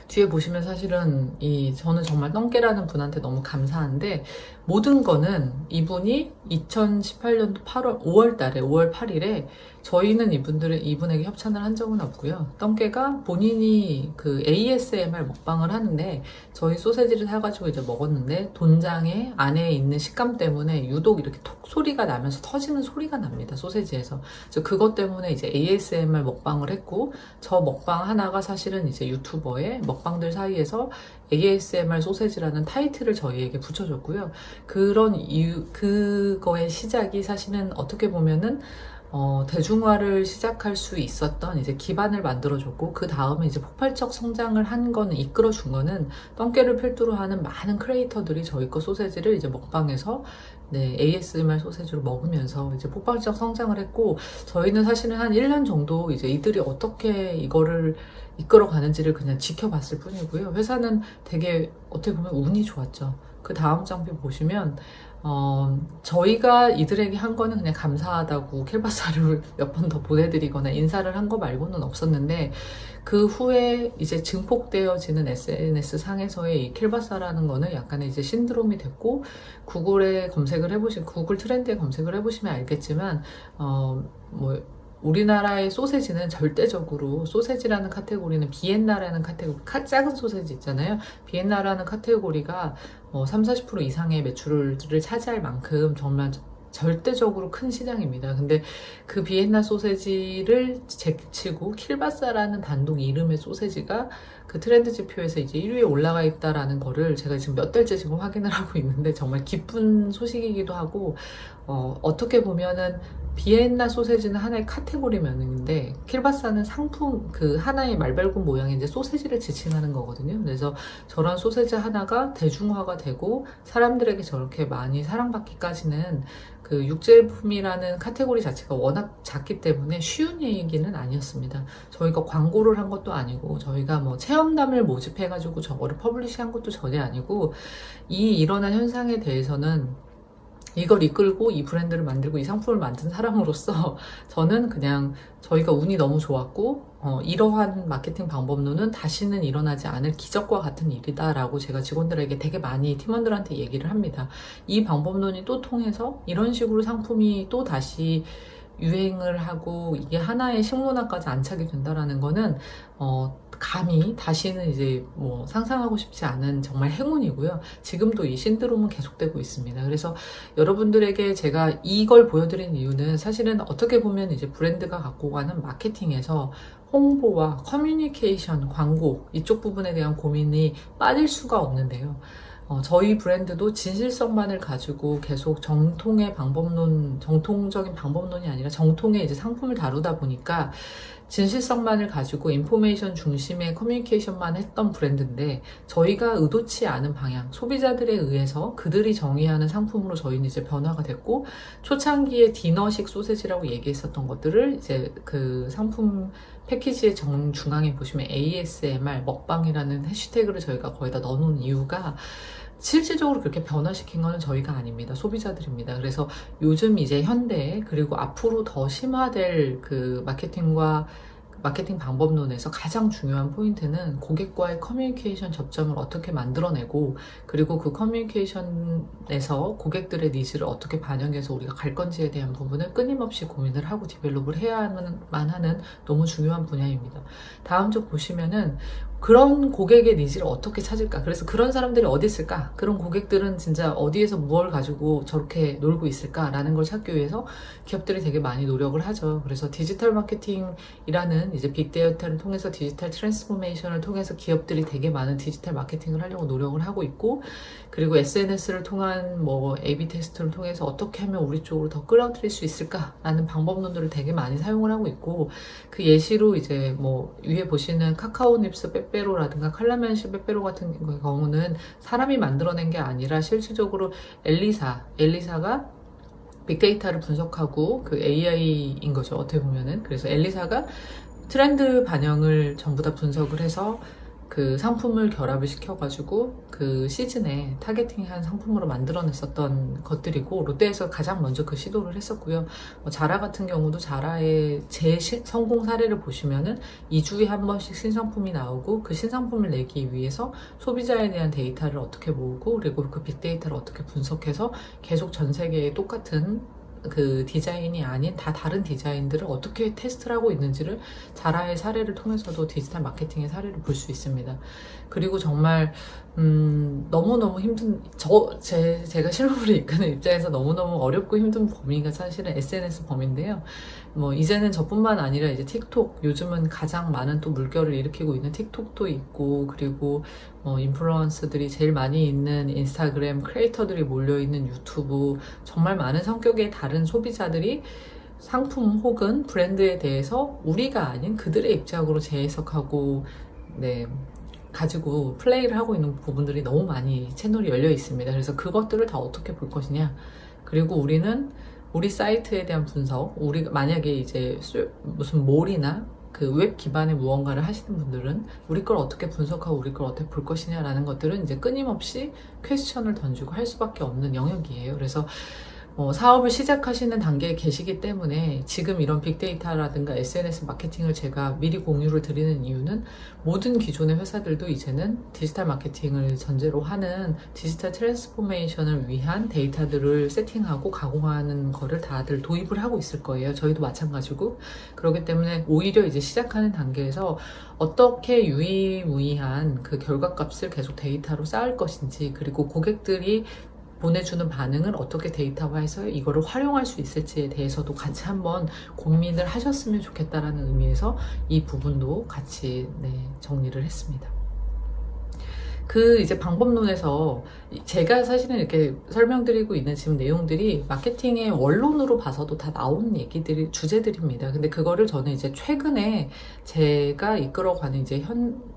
뒤에 보시면 사실은 저는 정말 떵깨라는 분한테 너무 감사한데, 모든 거는 이분이 2018년도 5월 달에 5월 8일에 저희는 이분에게 협찬을 한 적은 없고요. 떵깨가 본인이 그 ASMR 먹방을 하는데 저희 소세지를 사가지고 이제 먹었는데, 돈장에 안에 있는 식감 때문에 유독 이렇게 톡 소리가 나면서 터지는 소리가 납니다, 소세지에서. 그래서 그것 때문에 이제 ASMR 먹방을 했고, 저 먹방 하나가 사실은 이제 유튜버의 먹방들 사이에서 ASMR 소세지라는 타이틀을 저희에게 붙여줬고요. 그런 그거의 시작이 사실은 어떻게 보면은 대중화를 시작할 수 있었던 이제 기반을 만들어줬고, 그 다음에 이제 폭발적 성장을 한 거는, 이끌어준 거는 떵깨를 필두로 하는 많은 크리에이터들이 저희 거 소세지를 이제 먹방에서 ASMR 소세지로 먹으면서 이제 폭발적 성장을 했고, 저희는 사실은 한 1년 정도 이제 이들이 어떻게 이거를 이끌어가는지를 그냥 지켜봤을 뿐이고요. 회사는 되게 어떻게 보면 운이 좋았죠. 그 다음 장표 보시면 저희가 이들에게 한 거는 그냥 감사하다고 킬바사를 몇 번 더 보내드리거나 인사를 한 거 말고는 없었는데, 그 후에 이제 증폭되어지는 SNS 상에서의 이 킬바사라는 거는 약간의 이제 신드롬이 됐고, 구글 트렌드에 검색을 해보시면 알겠지만, 우리나라의 소세지는 절대적으로, 소세지라는 카테고리는 비엔나라는 카테고리, 작은 소세지 있잖아요. 비엔나라는 카테고리가 30-40% 이상의 매출을 차지할 만큼 정말 절대적으로 큰 시장입니다. 근데 그 비엔나 소세지를 제치고 킬바사라는 단독 이름의 소세지가 그 트렌드 지표에서 이제 1위에 올라가 있다라는 거를 제가 지금 몇 달째 지금 확인을 하고 있는데, 정말 기쁜 소식이기도 하고, 어떻게 보면은 비엔나 소세지는 하나의 카테고리명인데, 킬바사는 상품, 그 하나의 말발굽 모양의 이제 소세지를 지칭하는 거거든요. 그래서 저런 소세지 하나가 대중화가 되고 사람들에게 저렇게 많이 사랑받기까지는 그 육제품이라는 카테고리 자체가 워낙 작기 때문에 쉬운 얘기는 아니었습니다. 저희가 광고를 한 것도 아니고, 저희가 뭐 체험담을 모집해가지고 저거를 퍼블리시한 것도 전혀 아니고, 일어난 현상에 대해서는 이걸 이끌고 이 브랜드를 만들고 이 상품을 만든 사람으로서 저는 그냥 저희가 운이 너무 좋았고, 이러한 마케팅 방법론은 다시는 일어나지 않을 기적과 같은 일이다라고 제가 직원들에게 되게 많이 팀원들한테 얘기를 합니다. 이 방법론이 또 통해서 이런 식으로 상품이 또 다시 유행을 하고 이게 하나의 식문화까지 안착이 된다라는 거는 감히 다시는 이제 뭐 상상하고 싶지 않은 정말 행운이고요. 지금도 이 신드롬은 계속되고 있습니다. 그래서 여러분들에게 제가 이걸 보여드린 이유는 사실은 어떻게 보면 이제 브랜드가 갖고 가는 마케팅에서 홍보와 커뮤니케이션, 광고 이쪽 부분에 대한 고민이 빠질 수가 없는데요. 저희 브랜드도 진실성만을 가지고 계속 정통적인 방법론이 아니라 정통의 이제 상품을 다루다 보니까 진실성만을 가지고 인포메이션 중심의 커뮤니케이션만 했던 브랜드인데 저희가 의도치 않은 방향, 소비자들에 의해서 그들이 정의하는 상품으로 저희는 이제 변화가 됐고 초창기에 디너식 소세지라고 얘기했었던 것들을 이제 그 상품 패키지의 중앙에 보시면 ASMR 먹방이라는 해시태그를 저희가 거기다 넣어놓은 이유가 실질적으로 그렇게 변화시킨 거는 저희가 아닙니다. 소비자들입니다. 그래서 요즘 이제 현대 그리고 앞으로 더 심화될 그 마케팅 방법론에서 가장 중요한 포인트는 고객과의 커뮤니케이션 접점을 어떻게 만들어내고 그리고 그 커뮤니케이션에서 고객들의 니즈를 어떻게 반영해서 우리가 갈 건지에 대한 부분을 끊임없이 고민을 하고 디벨롭을 해야만 하는 너무 중요한 분야입니다. 다음 쪽 보시면은 그런 고객의 니즈를 어떻게 찾을까? 그래서 그런 사람들이 어디 있을까? 그런 고객들은 진짜 어디에서 무엇을 가지고 저렇게 놀고 있을까라는 걸 찾기 위해서 기업들이 되게 많이 노력을 하죠. 그래서 디지털 마케팅이라는 이제 빅데이터를 통해서 디지털 트랜스포메이션을 통해서 기업들이 되게 많은 디지털 마케팅을 하려고 노력을 하고 있고 그리고 SNS를 통한 뭐 A/B 테스트를 통해서 어떻게 하면 우리 쪽으로 더 끌어들일 수 있을까라는 방법론들을 되게 많이 사용을 하고 있고 그 예시로 이제 뭐 위에 보시는 카카오닙스 빼빼로라든가 칼라멘시 빼빼로 같은 경우는 사람이 만들어낸 게 아니라 실질적으로 엘리사가 빅데이터를 분석하고 그 AI인 거죠. 어떻게 보면은. 그래서 엘리사가 트렌드 반영을 전부 다 분석을 해서 그 상품을 결합을 시켜가지고 그 시즌에 타겟팅한 상품으로 만들어냈었던 것들이고 롯데에서 가장 먼저 그 시도를 했었고요. 자라 같은 경우도 자라의 성공 사례를 보시면은 2주에 한 번씩 신상품이 나오고 그 신상품을 내기 위해서 소비자에 대한 데이터를 어떻게 모으고 그리고 그 빅데이터를 어떻게 분석해서 계속 전 세계에 똑같은 그 디자인이 아닌 다 다른 디자인들을 어떻게 테스트를 하고 있는지를 자라의 사례를 통해서도 디지털 마케팅의 사례를 볼 수 있습니다. 그리고 정말 너무너무 힘든 제가 실무를 이끄는 입장에서 너무너무 어렵고 힘든 범위가 사실은 SNS 범위인데요. 뭐 이제는 저뿐만 아니라 이제 틱톡 요즘은 가장 많은 또 물결을 일으키고 있는 틱톡도 있고 그리고 인플루언서들이 제일 많이 있는 인스타그램 크리에이터들이 몰려있는 유튜브 정말 많은 성격의 다른 소비자들이 상품 혹은 브랜드에 대해서 우리가 아닌 그들의 입장으로 재해석하고 가지고 플레이를 하고 있는 부분들이 너무 많이 채널이 열려 있습니다. 그래서 그것들을 다 어떻게 볼 것이냐 그리고 우리는 우리 사이트에 대한 분석 우리가 만약에 이제 무슨 몰이나 그 웹 기반의 무언가를 하시는 분들은 우리 걸 어떻게 분석하고 우리 걸 어떻게 볼 것이냐라는 것들은 이제 끊임없이 퀘스천을 던지고 할 수밖에 없는 영역이에요. 그래서 사업을 시작하시는 단계에 계시기 때문에 지금 이런 빅데이터라든가 SNS 마케팅을 제가 미리 공유를 드리는 이유는 모든 기존의 회사들도 이제는 디지털 마케팅을 전제로 하는 디지털 트랜스포메이션을 위한 데이터들을 세팅하고 가공하는 거를 다들 도입을 하고 있을 거예요. 저희도 마찬가지고 그렇기 때문에 오히려 이제 시작하는 단계에서 어떻게 유의무이한 그 결과값을 계속 데이터로 쌓을 것인지 그리고 고객들이 보내주는 반응을 어떻게 데이터화해서 이거를 활용할 수 있을지에 대해서도 같이 한번 고민을 하셨으면 좋겠다라는 의미에서 이 부분도 같이 정리를 했습니다. 그 이제 방법론에서 제가 사실은 이렇게 설명드리고 있는 지금 내용들이 마케팅의 원론으로 봐서도 다 나온 주제들입니다. 근데 그거를 저는 이제 최근에 제가 이끌어가는 이제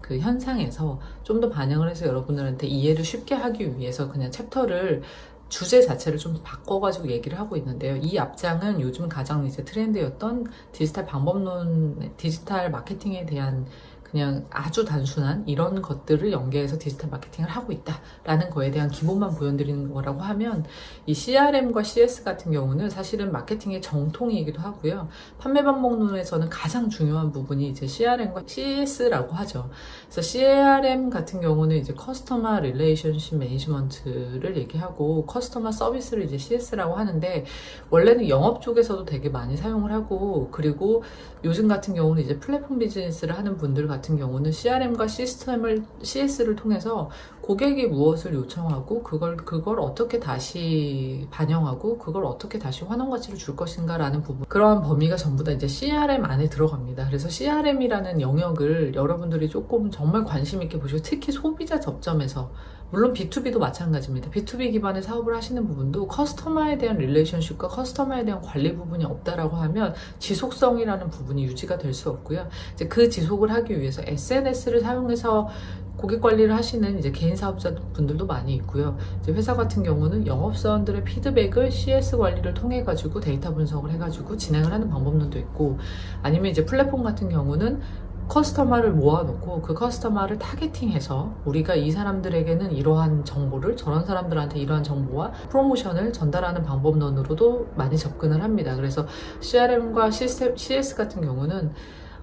그 현상에서 좀 더 반영을 해서 여러분들한테 이해를 쉽게 하기 위해서 그냥 챕터를 주제 자체를 좀 바꿔가지고 얘기를 하고 있는데요. 이 앞장은 요즘 가장 이제 트렌드였던 디지털 방법론, 디지털 마케팅에 대한 그냥 아주 단순한 이런 것들을 연계해서 디지털 마케팅을 하고 있다라는 거에 대한 기본만 보여드리는 거라고 하면, 이 CRM과 CS 같은 경우는 사실은 마케팅의 정통이기도 하고요. 판매 방법론에서는 가장 중요한 부분이 이제 CRM과 CS라고 하죠. 그래서 CRM 같은 경우는 이제 커스터머 릴레이션십 매니지먼트를 얘기하고, 커스터머 서비스를 이제 CS라고 하는데, 원래는 영업 쪽에서도 되게 많이 사용을 하고, 그리고 요즘 같은 경우는 이제 플랫폼 비즈니스를 하는 분들 같은 경우는 CRM과 CS를 통해서 고객이 무엇을 요청하고 그걸 어떻게 다시 반영하고 그걸 어떻게 다시 환원 가치를 줄 것인가 라는 부분, 그러한 범위가 전부 다 이제 CRM 안에 들어갑니다. 그래서 CRM이라는 영역을 여러분들이 조금 정말 관심 있게 보시고, 특히 소비자 접점에서, 물론 B2B도 마찬가지입니다. B2B 기반의 사업을 하시는 부분도 커스터머에 대한 릴레이션십과 커스터머에 대한 관리 부분이 없다라고 하면 지속성이라는 부분이 유지가 될 수 없고요. 이제 그 지속을 하기 위해서 SNS를 사용해서 고객 관리를 하시는 이제 개인 사업자 분들도 많이 있고요. 이제 회사 같은 경우는 영업사원들의 피드백을 CS 관리를 통해 가지고 데이터 분석을 해가지고 진행을 하는 방법론도 있고, 아니면 이제 플랫폼 같은 경우는 커스터머를 모아놓고 그 커스터머를 타겟팅해서 우리가 이 사람들에게는 이러한 정보를, 저런 사람들한테 이러한 정보와 프로모션을 전달하는 방법론으로도 많이 접근을 합니다. 그래서 CRM과 CS 같은 경우는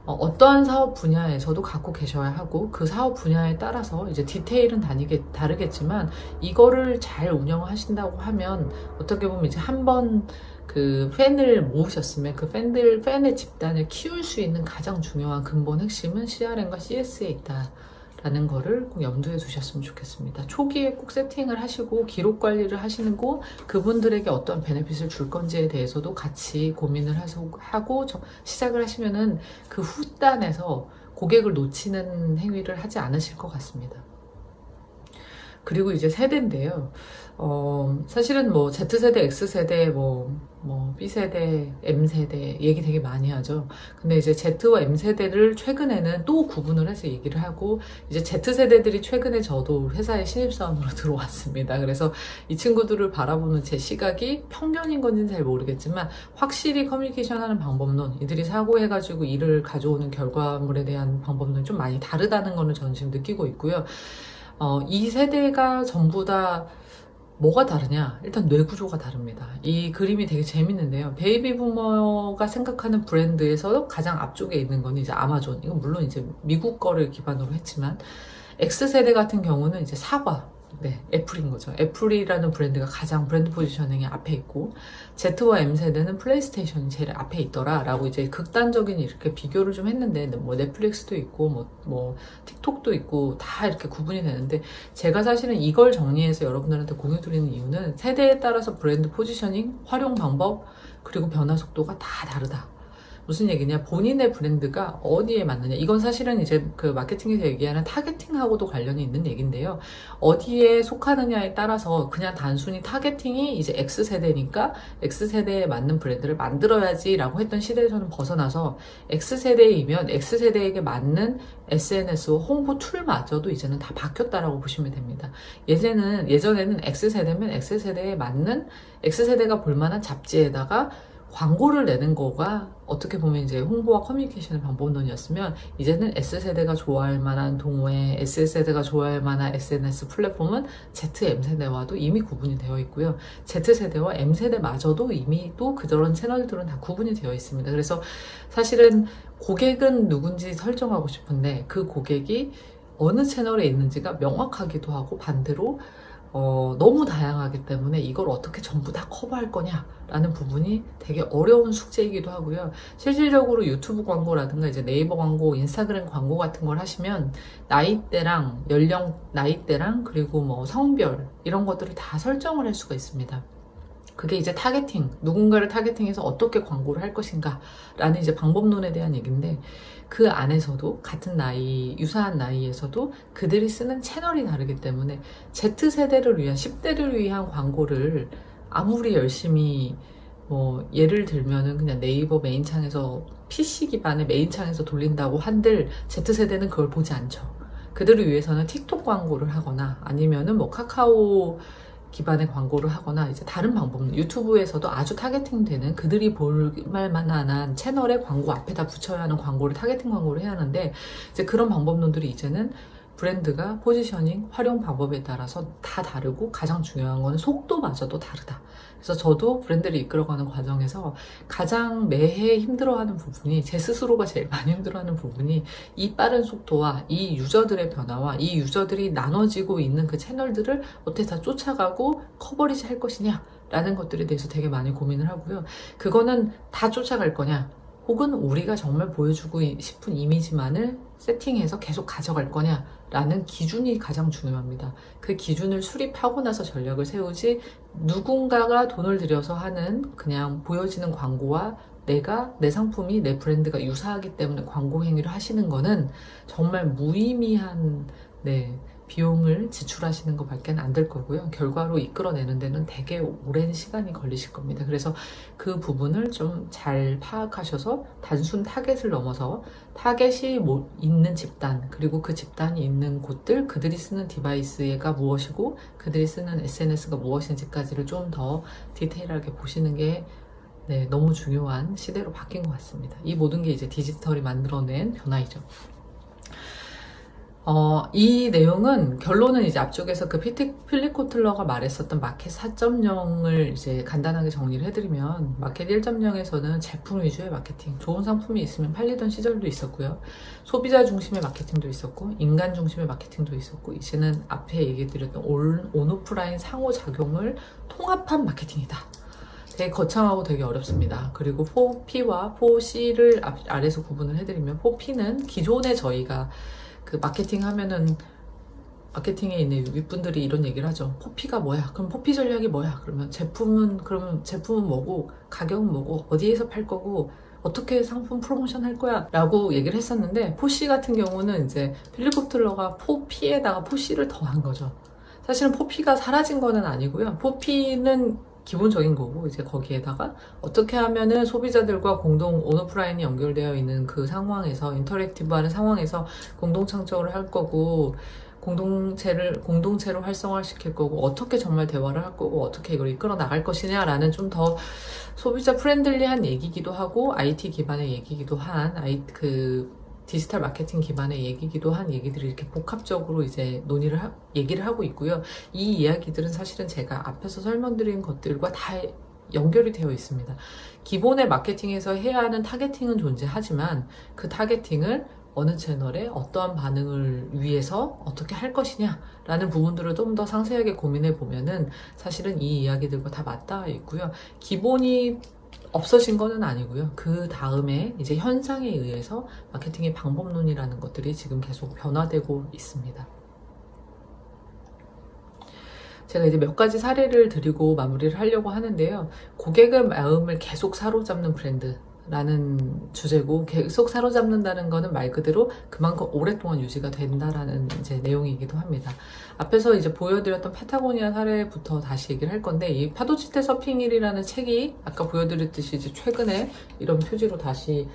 어떠한 사업 분야에서도 갖고 계셔야 하고, 그 사업 분야에 따라서 이제 디테일은 다르겠지만 이거를 잘 운영하신다고 하면 어떻게 보면 이제 한번 그 팬을 모으셨으면 그 팬의 집단을 키울 수 있는 가장 중요한 근본 핵심은 CRM과 CS에 있다라는 거를 꼭 염두에 두셨으면 좋겠습니다. 초기에 꼭 세팅을 하시고 기록 관리를 하시는 거, 그분들에게 어떤 베네핏을 줄 건지에 대해서도 같이 고민을 하고 시작을 하시면은 그 후단에서 고객을 놓치는 행위를 하지 않으실 것 같습니다. 그리고 이제 세대인데요. 사실은 뭐 Z세대, X세대, B세대, M세대 얘기 되게 많이 하죠. 근데 이제 Z와 M세대를 최근에는 또 구분을 해서 얘기를 하고, 이제 Z세대들이 최근에 저도 회사에 신입사원으로 들어왔습니다. 그래서 이 친구들을 바라보는 제 시각이 편견인 건지는 잘 모르겠지만, 확실히 커뮤니케이션 하는 방법론, 이들이 사고해가지고 일을 가져오는 결과물에 대한 방법론이 좀 많이 다르다는 거는 저는 지금 느끼고 있고요. 이 세대가 전부 다 뭐가 다르냐? 일단 뇌구조가 다릅니다. 이 그림이 되게 재밌는데요. 베이비 부머가 생각하는 브랜드에서 가장 앞쪽에 있는 건 이제 아마존. 이건 물론 이제 미국 거를 기반으로 했지만, X세대 같은 경우는 이제 사과. 네, 애플인 거죠. 애플이라는 브랜드가 가장 브랜드 포지셔닝이 앞에 있고, Z와 M세대는 플레이스테이션이 제일 앞에 있더라 라고 이제 극단적인 이렇게 비교를 좀 했는데, 뭐 넷플릭스도 있고 뭐 틱톡도 있고 다 이렇게 구분이 되는데, 제가 사실은 이걸 정리해서 여러분들한테 공유 드리는 이유는 세대에 따라서 브랜드 포지셔닝, 활용 방법, 그리고 변화 속도가 다 다르다. 무슨 얘기냐, 본인의 브랜드가 어디에 맞느냐. 이건 사실은 이제 그 마케팅에서 얘기하는 타겟팅하고도 관련이 있는 얘기인데요. 어디에 속하느냐에 따라서 그냥 단순히 타겟팅이 이제 X세대니까 X세대에 맞는 브랜드를 만들어야지 라고 했던 시대에서는 벗어나서, X세대이면 X세대에게 맞는 SNS와 홍보 툴마저도 이제는 다 바뀌었다라고 보시면 됩니다. 예전에는 X세대면 X세대에 맞는, X세대가 볼만한 잡지에다가 광고를 내는 거가 어떻게 보면 이제 홍보와 커뮤니케이션의 방법론이었으면, 이제는 S세대가 좋아할 만한 동호회, S세대가 좋아할 만한 SNS 플랫폼은 Z, M세대와도 이미 구분이 되어 있고요. Z세대와 M세대마저도 이미 또 그런 채널들은 다 구분이 되어 있습니다. 그래서 사실은 고객은 누군지 설정하고 싶은데 그 고객이 어느 채널에 있는지가 명확하기도 하고, 반대로 너무 다양하기 때문에 이걸 어떻게 전부 다 커버할 거냐라는 부분이 되게 어려운 숙제이기도 하고요. 실질적으로 유튜브 광고라든가 이제 네이버 광고, 인스타그램 광고 같은 걸 하시면 나이대랑 연령, 나이대랑 그리고 뭐 성별 이런 것들을 다 설정을 할 수가 있습니다. 그게 이제 타겟팅, 누군가를 타겟팅해서 어떻게 광고를 할 것인가 라는 이제 방법론에 대한 얘기인데, 그 안에서도 같은 나이, 유사한 나이에서도 그들이 쓰는 채널이 다르기 때문에 Z세대를 위한, 10대를 위한 광고를 아무리 열심히 예를 들면은 그냥 네이버 메인창에서 PC 기반의 메인창에서 돌린다고 한들 Z세대는 그걸 보지 않죠. 그들을 위해서는 틱톡 광고를 하거나 아니면은 카카오 기반의 광고를 하거나 이제 다른 방법, 유튜브에서도 아주 타겟팅 되는 그들이 볼만한 채널에 광고 앞에다 붙여야 하는 광고를 타겟팅 광고를 해야 하는데, 이제 그런 방법론들이 이제는 브랜드가 포지셔닝, 활용 방법에 따라서 다 다르고, 가장 중요한 거는 속도마저도 다르다. 그래서 저도 브랜드를 이끌어가는 과정에서 가장 매해 힘들어하는 부분이, 제 스스로가 제일 많이 힘들어하는 부분이 이 빠른 속도와 이 유저들의 변화와 이 유저들이 나눠지고 있는 그 채널들을 어떻게 다 쫓아가고 커버리지 할 것이냐 라는 것들에 대해서 되게 많이 고민을 하고요. 그거는 다 쫓아갈 거냐, 혹은 우리가 정말 보여주고 싶은 이미지만을 세팅해서 계속 가져갈 거냐 라는 기준이 가장 중요합니다. 그 기준을 수립하고 나서 전략을 세우지, 누군가가 돈을 들여서 하는 그냥 보여지는 광고와 내 상품이, 내 브랜드가 유사하기 때문에 광고 행위를 하시는 거는 정말 무의미한 비용을 지출하시는 것밖에 안 될 거고요. 결과로 이끌어내는 데는 되게 오랜 시간이 걸리실 겁니다. 그래서 그 부분을 좀 잘 파악하셔서 단순 타겟을 넘어서 타겟이 있는 집단, 그리고 그 집단이 있는 곳들, 그들이 쓰는 디바이스가 무엇이고 그들이 쓰는 SNS가 무엇인지까지를 좀 더 디테일하게 보시는 게 너무 중요한 시대로 바뀐 것 같습니다. 이 모든 게 이제 디지털이 만들어낸 변화이죠. 이 내용은, 결론은 이제 앞쪽에서 그 필립 코틀러가 말했었던 마켓 4.0을 이제 간단하게 정리를 해드리면, 마켓 1.0에서는 제품 위주의 마케팅, 좋은 상품이 있으면 팔리던 시절도 있었고요. 소비자 중심의 마케팅도 있었고, 인간 중심의 마케팅도 있었고, 이제는 앞에 얘기드렸던 온오프라인 상호작용을 통합한 마케팅이다. 되게 거창하고 되게 어렵습니다. 그리고 4P와 4C를 아래서 구분을 해드리면, 4P는 기존에 저희가 그 마케팅 하면은, 마케팅에 있는 윗분들이 이런 얘기를 하죠. 포피가 뭐야? 그럼 포피 전략이 뭐야? 그러면 제품은 뭐고, 가격은 뭐고, 어디에서 팔 거고, 어떻게 상품 프로모션 할 거야? 라고 얘기를 했었는데, 포시 같은 경우는 이제 필립 코틀러가 포피에다가 포시를 더한 거죠. 사실은 포피가 사라진 거는 아니고요. 포피는 기본적인 거고, 이제 거기에다가 어떻게 하면은 소비자들과 공동 온오프라인이 연결되어 있는 그 상황에서, 인터랙티브하는 상황에서 공동 창작을 할 거고, 공동체로 활성화시킬 거고, 어떻게 정말 대화를 할 거고, 어떻게 이걸 이끌어 나갈 것이냐라는 좀 더 소비자 프렌들리한 얘기기도 하고, IT 기반의 얘기기도 한, 디지털 마케팅 기반의 얘기기도 한 얘기들이 이렇게 복합적으로 이제 얘기를 하고 있고요. 이 이야기들은 사실은 제가 앞에서 설명드린 것들과 다 연결이 되어 있습니다. 기본의 마케팅에서 해야 하는 타겟팅은 존재하지만, 그 타겟팅을 어느 채널에 어떠한 반응을 위해서 어떻게 할 것이냐 라는 부분들을 좀 더 상세하게 고민해 보면은 사실은 이 이야기들과 다 맞닿아 있고요. 기본이 없어진 거는 아니고요. 그 다음에 이제 현상에 의해서 마케팅의 방법론이라는 것들이 지금 계속 변화되고 있습니다. 제가 이제 몇 가지 사례를 드리고 마무리를 하려고 하는데요. 고객의 마음을 계속 사로잡는 브랜드 라는 주제고, 계속 사로잡는다는 거는 말 그대로 그만큼 오랫동안 유지가 된다라는 이제 내용이기도 합니다. 앞에서 이제 보여드렸던 파타고니아 사례부터 다시 얘기를 할 건데, 이 파도치테 서핑일이라는 책이 아까 보여드렸듯이 이제 최근에 이런 표지로 다시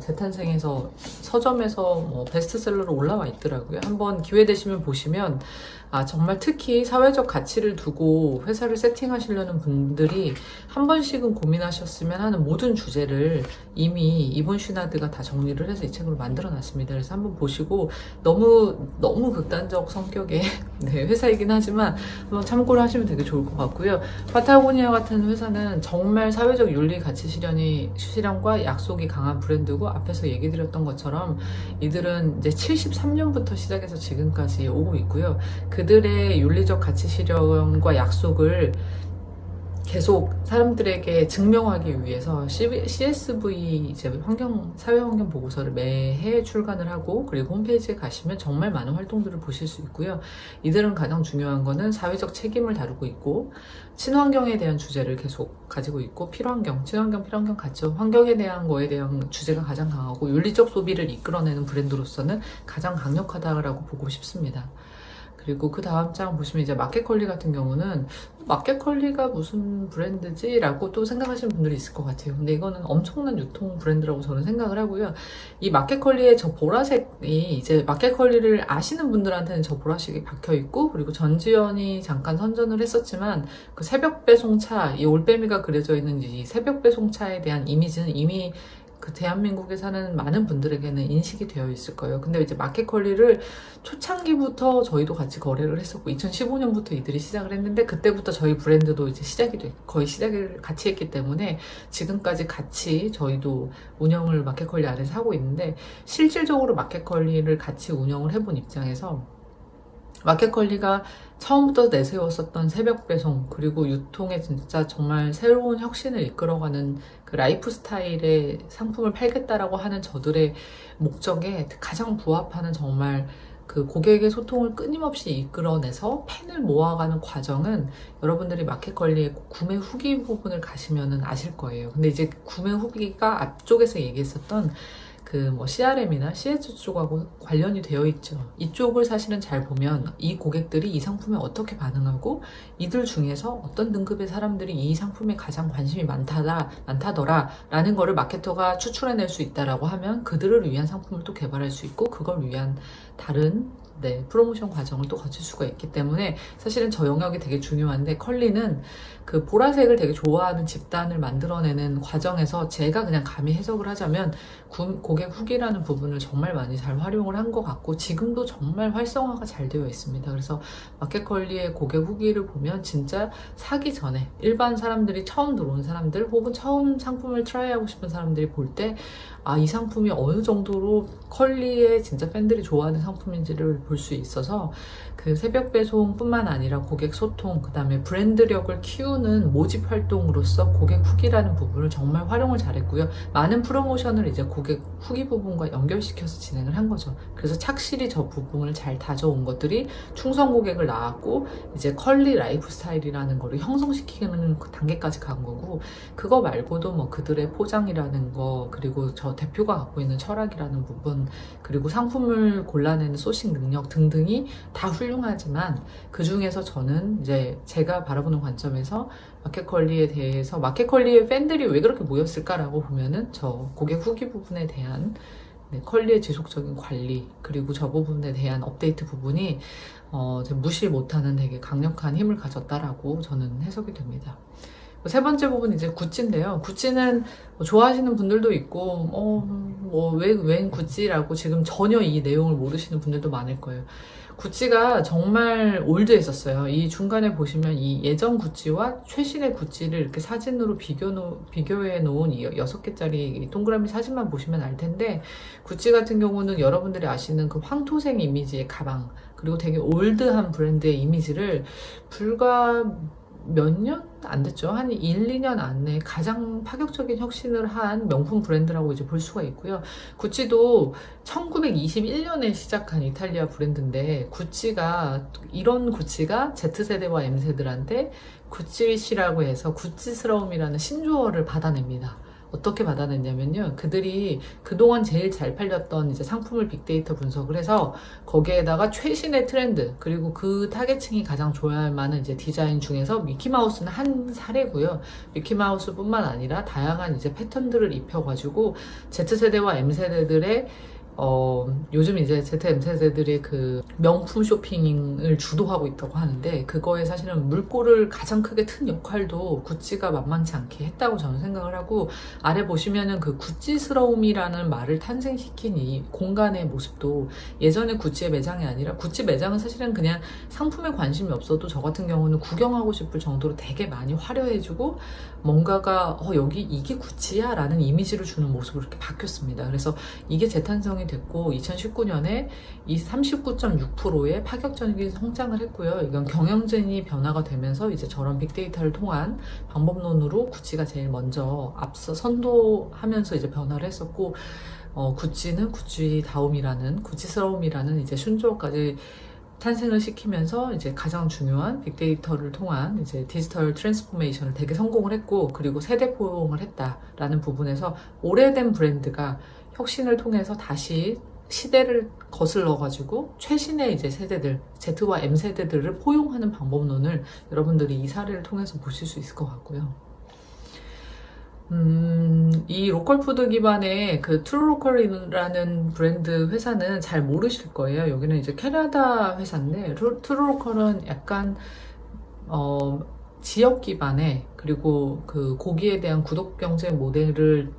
재탄생해서 서점에서 베스트셀러로 올라와 있더라고요. 한번 기회 되시면 보시면, 정말 특히 사회적 가치를 두고 회사를 세팅하시려는 분들이 한 번씩은 고민하셨으면 하는 모든 주제를 이미 이본 슈나드가 다 정리를 해서 이 책으로 만들어 놨습니다. 그래서 한번 보시고, 너무 극단적 성격의 회사이긴 하지만 한번 참고를 하시면 되게 좋을 것 같고요. 파타고니아 같은 회사는 정말 사회적 윤리 가치 실현과 약속이 강한 브랜드고, 앞에서 얘기 드렸던 것처럼 이들은 이제 73년부터 시작해서 지금까지 오고 있고요. 그들의 윤리적 가치 실현과 약속을 계속 사람들에게 증명하기 위해서 CSV 이제 사회 환경 보고서를 매해 출간을 하고, 그리고 홈페이지에 가시면 정말 많은 활동들을 보실 수 있고요. 이들은 가장 중요한 거는 사회적 책임을 다루고 있고, 친환경에 대한 주제를 계속 가지고 있고, 친환경, 필환경 같죠. 환경에 대한 거에 대한 주제가 가장 강하고, 윤리적 소비를 이끌어내는 브랜드로서는 가장 강력하다라고 보고 싶습니다. 그리고 그 다음 장 보시면 이제 마켓컬리 같은 경우는 마켓컬리가 무슨 브랜드지? 라고 또 생각하시는 분들이 있을 것 같아요. 근데 이거는 엄청난 유통 브랜드라고 저는 생각을 하고요. 이 마켓컬리의 저 보라색이 이제 마켓컬리를 아시는 분들한테는 저 보라색이 박혀 있고, 그리고 전지현이 잠깐 선전을 했었지만 그 새벽 배송차, 이 올빼미가 그려져 있는 이 새벽 배송차에 대한 이미지는 이미 그 대한민국에 사는 많은 분들에게는 인식이 되어 있을 거예요. 근데 이제 마켓컬리를 초창기부터 저희도 같이 거래를 했었고 2015년부터 이들이 시작을 했는데 그때부터 저희 브랜드도 이제 거의 시작을 같이 했기 때문에 지금까지 같이 저희도 운영을 마켓컬리 안에서 하고 있는데, 실질적으로 마켓컬리를 같이 운영을 해본 입장에서 마켓컬리가 처음부터 내세웠었던 새벽 배송, 그리고 유통에 진짜 정말 새로운 혁신을 이끌어가는 그 라이프 스타일의 상품을 팔겠다라고 하는 저들의 목적에 가장 부합하는, 정말 그 고객의 소통을 끊임없이 이끌어내서 팬을 모아가는 과정은 여러분들이 마켓컬리의 구매 후기 부분을 가시면은 아실 거예요. 근데 이제 구매 후기가 앞쪽에서 얘기했었던 그 뭐 CRM이나 CS 쪽하고 관련이 되어 있죠. 이쪽을 사실은 잘 보면 이 고객들이 이 상품에 어떻게 반응하고 이들 중에서 어떤 등급의 사람들이 이 상품에 가장 관심이 많다더라 라는 거를 마케터가 추출해낼 수 있다라고 하면 그들을 위한 상품을 또 개발할 수 있고 그걸 위한 다른 프로모션 과정을 또 거칠 수가 있기 때문에 사실은 저 영역이 되게 중요한데, 컬리는 그 보라색을 되게 좋아하는 집단을 만들어내는 과정에서 제가 그냥 감히 해석을 하자면 고객 후기라는 부분을 정말 많이 잘 활용을 한 것 같고 지금도 정말 활성화가 잘 되어 있습니다. 그래서 마켓컬리의 고객 후기를 보면 진짜 사기 전에 일반 사람들이, 처음 들어온 사람들 혹은 처음 상품을 트라이하고 싶은 사람들이 볼 때 이 상품이 어느 정도로 컬리의 진짜 팬들이 좋아하는 상품인지를 볼 수 있어서 그 새벽 배송뿐만 아니라 고객 소통, 그 다음에 브랜드력을 키우는 모집 활동으로서 고객 후기라는 부분을 정말 활용을 잘했고요. 많은 프로모션을 이제 고객 후기 부분과 연결시켜서 진행을 한 거죠. 그래서 착실히 저 부분을 잘 다져온 것들이 충성 고객을 낳았고 이제 컬리 라이프 스타일이라는 거를 형성시키는 그 단계까지 간 거고, 그거 말고도 뭐 그들의 포장이라는 거, 그리고 저 대표가 갖고 있는 철학이라는 부분, 그리고 상품을 골라내는 소싱 능력 등등이 다 훌륭하지만 그 중에서 저는 이제 제가 바라보는 관점에서 마켓컬리에 대해서 마켓컬리의 팬들이 왜 그렇게 모였을까라고 보면은 저 고객 후기 부분에 대한 컬리의 지속적인 관리, 그리고 저 부분에 대한 업데이트 부분이 무시 못하는 되게 강력한 힘을 가졌다라고 저는 해석이 됩니다. 세 번째 부분 이제 구찌인데요. 구찌는 좋아하시는 분들도 있고, 웬 구찌라고 지금 전혀 이 내용을 모르시는 분들도 많을 거예요. 구찌가 정말 올드했었어요. 이 중간에 보시면 이 예전 구찌와 최신의 구찌를 이렇게 사진으로 비교해 놓은 이 6개짜리 동그라미 사진만 보시면 알 텐데, 구찌 같은 경우는 여러분들이 아시는 그 황토색 이미지의 가방, 그리고 되게 올드한 브랜드의 이미지를 불과 몇 년 안 됐죠. 한 1, 2년 안에 가장 파격적인 혁신을 한 명품 브랜드라고 이제 볼 수가 있고요. 구찌도 1921년에 시작한 이탈리아 브랜드인데, 이런 구찌가 Z세대와 M세대들한테 구찌시라고 해서 구찌스러움이라는 신조어를 받아냅니다. 어떻게 받아냈냐면요. 그들이 그동안 제일 잘 팔렸던 이제 상품을 빅데이터 분석을 해서 거기에다가 최신의 트렌드, 그리고 그 타겟층이 가장 좋아할 만한 이제 디자인 중에서 미키마우스는 한 사례고요. 미키마우스뿐만 아니라 다양한 이제 패턴들을 입혀가지고 Z세대와 M세대들의 요즘 이제 ZM세대들의 그 명품 쇼핑을 주도하고 있다고 하는데, 그거에 사실은 물꼬를 가장 크게 튼 역할도 구찌가 만만치 않게 했다고 저는 생각을 하고, 아래 보시면은 그 구찌스러움이라는 말을 탄생시킨 이 공간의 모습도 예전에 구찌의 매장이 아니라, 구찌 매장은 사실은 그냥 상품에 관심이 없어도 저 같은 경우는 구경하고 싶을 정도로 되게 많이 화려해지고 뭔가가 여기 이게 구찌야? 라는 이미지를 주는 모습으로 이렇게 바뀌었습니다. 그래서 이게 재탄생이 됐고 2019년에 이 39.6%의 파격적인 성장을 했고요. 이건 경영진이 변화가 되면서 이제 저런 빅데이터를 통한 방법론으로 구찌가 제일 먼저 앞서 선도하면서 이제 변화를 했었고, 구찌는 구찌다움이라는, 구찌스러움이라는 이제 순조어까지 탄생을 시키면서 이제 가장 중요한 빅데이터를 통한 이제 디지털 트랜스포메이션을 되게 성공을 했고, 그리고 세대 포용을 했다라는 부분에서 오래된 브랜드가 혁신을 통해서 다시 시대를 거슬러 가지고 최신의 이제 세대들, Z와 M 세대들을 포용하는 방법론을 여러분들이 이 사례를 통해서 보실 수 있을 것 같고요. 이 로컬푸드 기반의 그 트루로컬이라는 브랜드 회사는 잘 모르실 거예요. 여기는 이제 캐나다 회사인데, 트루로컬은 약간 지역 기반의, 그리고 그 고기에 대한 구독 경제 모델을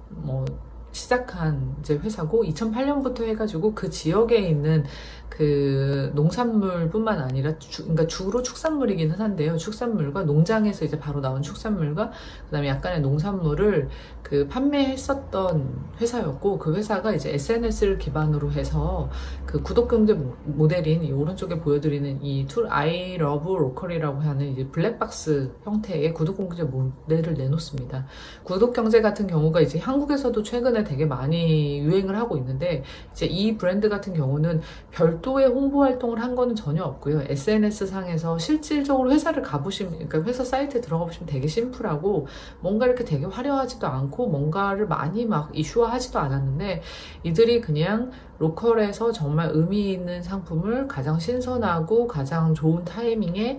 시작한 이제 회사고, 2008년부터 해가지고 그 지역에 있는 그 농산물뿐만 아니라 그러니까 주로 축산물이기는 한데요. 축산물과 농장에서 이제 바로 나온 축산물과 그다음에 약간의 농산물을 그 판매했었던 회사였고, 그 회사가 이제 SNS를 기반으로 해서 그 구독 경제 모델인 이 오른쪽에 보여드리는 이 I Love Local이라고 하는 이제 블랙박스 형태의 구독 경제 모델을 내놓습니다. 구독 경제 같은 경우가 이제 한국에서도 최근에 되게 많이 유행을 하고 있는데, 이제 이 브랜드 같은 경우는 별도의 홍보 활동을 한 거는 전혀 없고요. SNS 상에서 실질적으로 회사를 가보시면, 그러니까 회사 사이트에 들어가 보시면 되게 심플하고, 뭔가 이렇게 되게 화려하지도 않고, 뭔가를 많이 막 이슈화하지도 않았는데, 이들이 그냥 로컬에서 정말 의미 있는 상품을 가장 신선하고 가장 좋은 타이밍에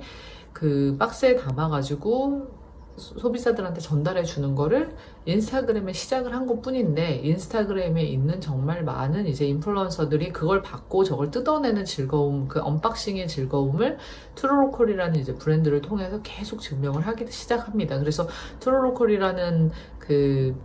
그 박스에 담아가지고 소비자들한테 전달해 주는 거를 인스타그램에 시작을 한 것 뿐인데, 인스타그램에 있는 정말 많은 이제 인플루언서들이 그걸 받고 저걸 뜯어내는 즐거움, 그 언박싱의 즐거움을 트루로컬이라는 이제 브랜드를 통해서 계속 증명을 하기 시작합니다. 그래서 트루로컬이라는 그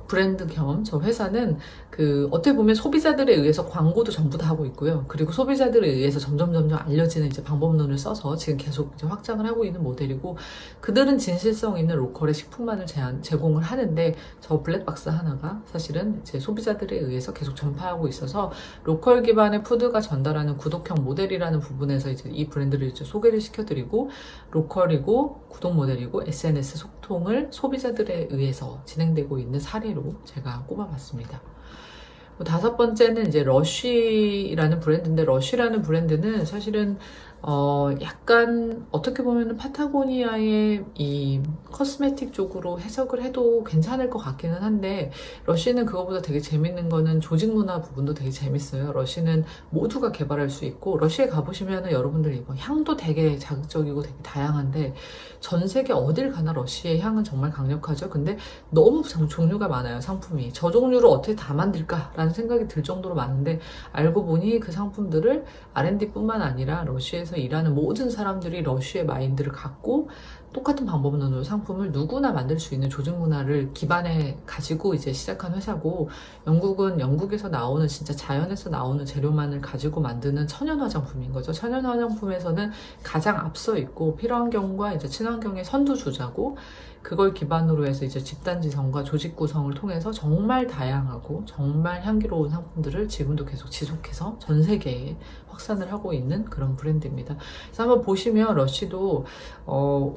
브랜드 겸 저 회사는 그 어떻게 보면 소비자들에 의해서 광고도 전부 다 하고 있고요. 그리고 소비자들에 의해서 점점 알려지는 이제 방법론을 써서 지금 계속 이제 확장을 하고 있는 모델이고, 그들은 진실성 있는 로컬의 식품만을 제공을 하는데, 저 블랙박스 하나가 사실은 이제 소비자들에 의해서 계속 전파하고 있어서 로컬 기반의 푸드가 전달하는 구독형 모델이라는 부분에서 이제 이 브랜드를 이제 소개를 시켜드리고, 로컬이고 구독 모델이고 SNS 소통을 소비자들에 의해서 진행되고 있는 사례로 제가 꼽아봤습니다. 다섯 번째는 이제 러쉬라는 브랜드인데, 러쉬라는 브랜드는 사실은 약간 어떻게 보면 파타고니아의 이 코스메틱 쪽으로 해석을 해도 괜찮을 것 같기는 한데, 러쉬는 그거보다 되게 재밌는 거는 조직 문화 부분도 되게 재밌어요. 러쉬는 모두가 개발할 수 있고, 러쉬에 가보시면은 여러분들 이거 향도 되게 자극적이고 되게 다양한데, 전 세계 어딜 가나 러쉬의 향은 정말 강력하죠. 근데 너무 종류가 많아요, 상품이. 저 종류를 어떻게 다 만들까라는 생각이 들 정도로 많은데, 알고 보니 그 상품들을 R&D뿐만 아니라 러쉬에서 일하는 모든 사람들이 러쉬의 마인드를 갖고 똑같은 방법론으로 상품을 누구나 만들 수 있는 조직 문화를 기반에 가지고 이제 시작한 회사고, 영국은 영국에서 나오는 진짜 자연에서 나오는 재료만을 가지고 만드는 천연 화장품인 거죠. 천연 화장품에서는 가장 앞서 있고 필요환경과 이제 친환경의 선두주자고, 그걸 기반으로 해서 이제 집단 지성과 조직 구성을 통해서 정말 다양하고 정말 향기로운 상품들을 지금도 계속 지속해서 전 세계에 확산을 하고 있는 그런 브랜드입니다. 그래서 한번 보시면 러쉬도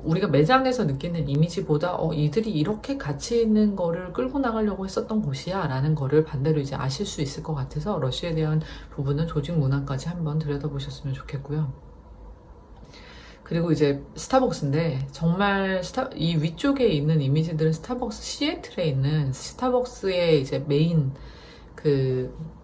우리가 매장에서 느끼는 이미지보다 이들이 이렇게 가치 있는 거를 끌고 나가려고 했었던 곳이야 라는 거를 반대로 이제 아실 수 있을 것 같아서, 러쉬에 대한 부분은 조직 문화까지 한번 들여다보셨으면 좋겠고요. 그리고 이제 스타벅스인데, 정말 이 위쪽에 있는 이미지들은 스타벅스 시애틀에 있는 스타벅스의 이제 메인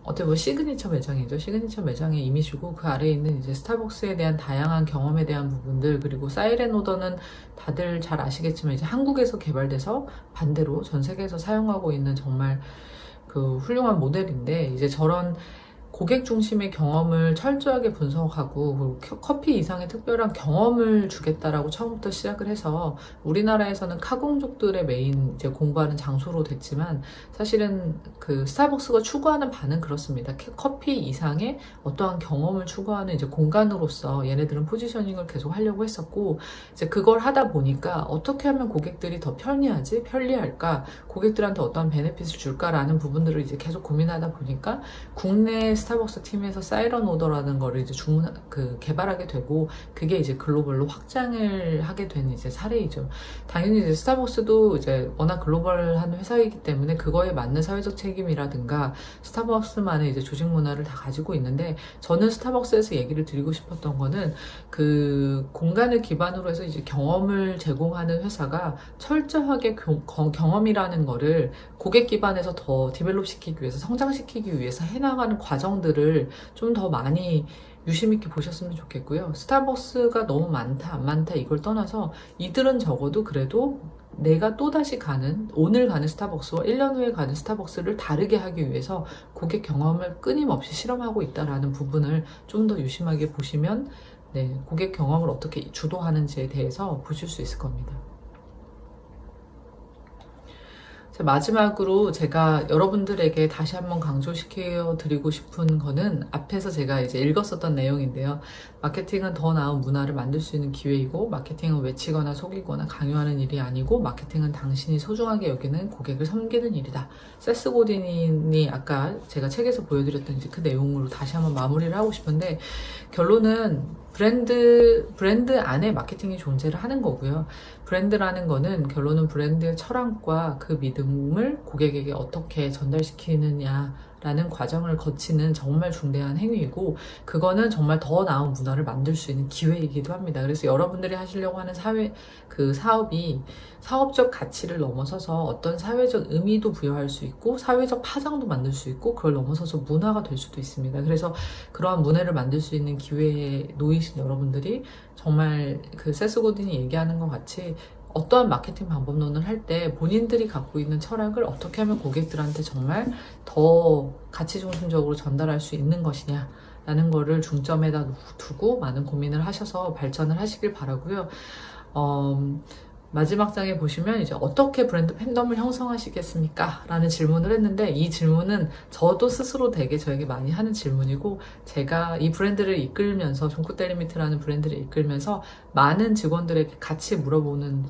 어떻게 보면 시그니처 매장이죠. 시그니처 매장의 이미지고, 그 아래에 있는 이제 스타벅스에 대한 다양한 경험에 대한 부분들, 그리고 사이렌 오더는 다들 잘 아시겠지만 이제 한국에서 개발돼서 반대로 전 세계에서 사용하고 있는 정말 그 훌륭한 모델인데, 이제 저런 고객 중심의 경험을 철저하게 분석하고 커피 이상의 특별한 경험을 주겠다라고 처음부터 시작을 해서, 우리나라에서는 카공족들의 메인 이제 공부하는 장소로 됐지만, 사실은 그 스타벅스가 추구하는 바는 그렇습니다. 커피 이상의 어떠한 경험을 추구하는 이제 공간으로서 얘네들은 포지셔닝을 계속 하려고 했었고, 이제 그걸 하다 보니까 어떻게 하면 고객들이 더 편리할까, 고객들한테 어떠한 베네핏을 줄까라는 부분들을 이제 계속 고민하다 보니까 국내 스타벅스 팀에서 사이런 오더라는 거를 이제 개발하게 되고, 그게 이제 글로벌로 확장을 하게 된 이제 사례이죠. 당연히 이제 스타벅스도 이제 워낙 글로벌한 회사이기 때문에 그거에 맞는 사회적 책임이라든가 스타벅스만의 이제 조직 문화를 다 가지고 있는데, 저는 스타벅스에서 얘기를 드리고 싶었던 거는, 그 공간을 기반으로 해서 이제 경험을 제공하는 회사가 철저하게 경험이라는 거를 고객 기반에서 더 디벨롭 시키기 위해서, 성장시키기 위해서 해나가는 과정 과정들을 좀 더 많이 유심있게 보셨으면 좋겠고요. 스타벅스가 너무 많다, 안 많다 이걸 떠나서 이들은 적어도 그래도 내가 또다시 오늘 가는 스타벅스와 1년 후에 가는 스타벅스를 다르게 하기 위해서 고객 경험을 끊임없이 실험하고 있다는 부분을 좀 더 유심하게 보시면 네, 고객 경험을 어떻게 주도하는지에 대해서 보실 수 있을 겁니다. 자, 마지막으로 제가 여러분들에게 다시 한번 강조시켜 드리고 싶은 거는 앞에서 제가 이제 읽었었던 내용인데요. 마케팅은 더 나은 문화를 만들 수 있는 기회이고, 마케팅은 외치거나 속이거나 강요하는 일이 아니고, 마케팅은 당신이 소중하게 여기는 고객을 섬기는 일이다. 세스 고딘이 아까 제가 책에서 보여드렸던 이제 그 내용으로 다시 한번 마무리를 하고 싶은데, 결론은 브랜드 안에 마케팅이 존재를 하는 거고요. 브랜드라는 거는 결론은 브랜드의 철학과 그 믿음을 고객에게 어떻게 전달시키느냐라는 과정을 거치는 정말 중대한 행위이고, 그거는 정말 더 나은 문화를 만들 수 있는 기회이기도 합니다. 그래서 여러분들이 하시려고 하는 사업이 사업적 가치를 넘어서서 어떤 사회적 의미도 부여할 수 있고, 사회적 파장도 만들 수 있고, 그걸 넘어서서 문화가 될 수도 있습니다. 그래서 그러한 문화를 만들 수 있는 기회에 놓이신 여러분들이 정말 그 세스 고딘이 얘기하는 것 같이 어떠한 마케팅 방법론을 할 때 본인들이 갖고 있는 철학을 어떻게 하면 고객들한테 정말 더 가치 중심적으로 전달할 수 있는 것이냐 라는 거를 중점에다 두고 많은 고민을 하셔서 발전을 하시길 바라고요. 마지막 장에 보시면 이제 어떻게 브랜드 팬덤을 형성하시겠습니까? 라는 질문을 했는데, 이 질문은 저도 스스로 되게 저에게 많이 하는 질문이고, 제가 이 브랜드를 이끌면서 존쿠텔리미트라는 브랜드를 이끌면서 많은 직원들에게 같이 물어보는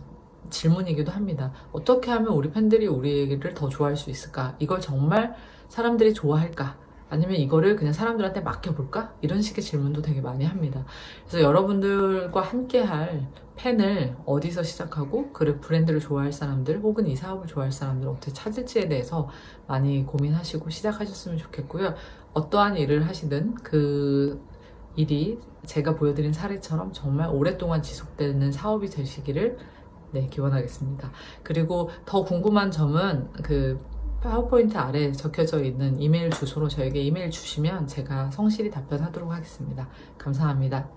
질문이기도 합니다. 어떻게 하면 우리 팬들이 우리를 더 좋아할 수 있을까? 이걸 정말 사람들이 좋아할까? 아니면 이거를 그냥 사람들한테 맡겨볼까? 이런 식의 질문도 되게 많이 합니다. 그래서 여러분들과 함께 할 팬을 어디서 시작하고 그 브랜드를 좋아할 사람들 혹은 이 사업을 좋아할 사람들을 어떻게 찾을지에 대해서 많이 고민하시고 시작하셨으면 좋겠고요. 어떠한 일을 하시든 그 일이 제가 보여드린 사례처럼 정말 오랫동안 지속되는 사업이 되시기를 네, 기원하겠습니다. 그리고 더 궁금한 점은 그 파워포인트 아래에 적혀져 있는 이메일 주소로 저에게 이메일 주시면 제가 성실히 답변하도록 하겠습니다. 감사합니다.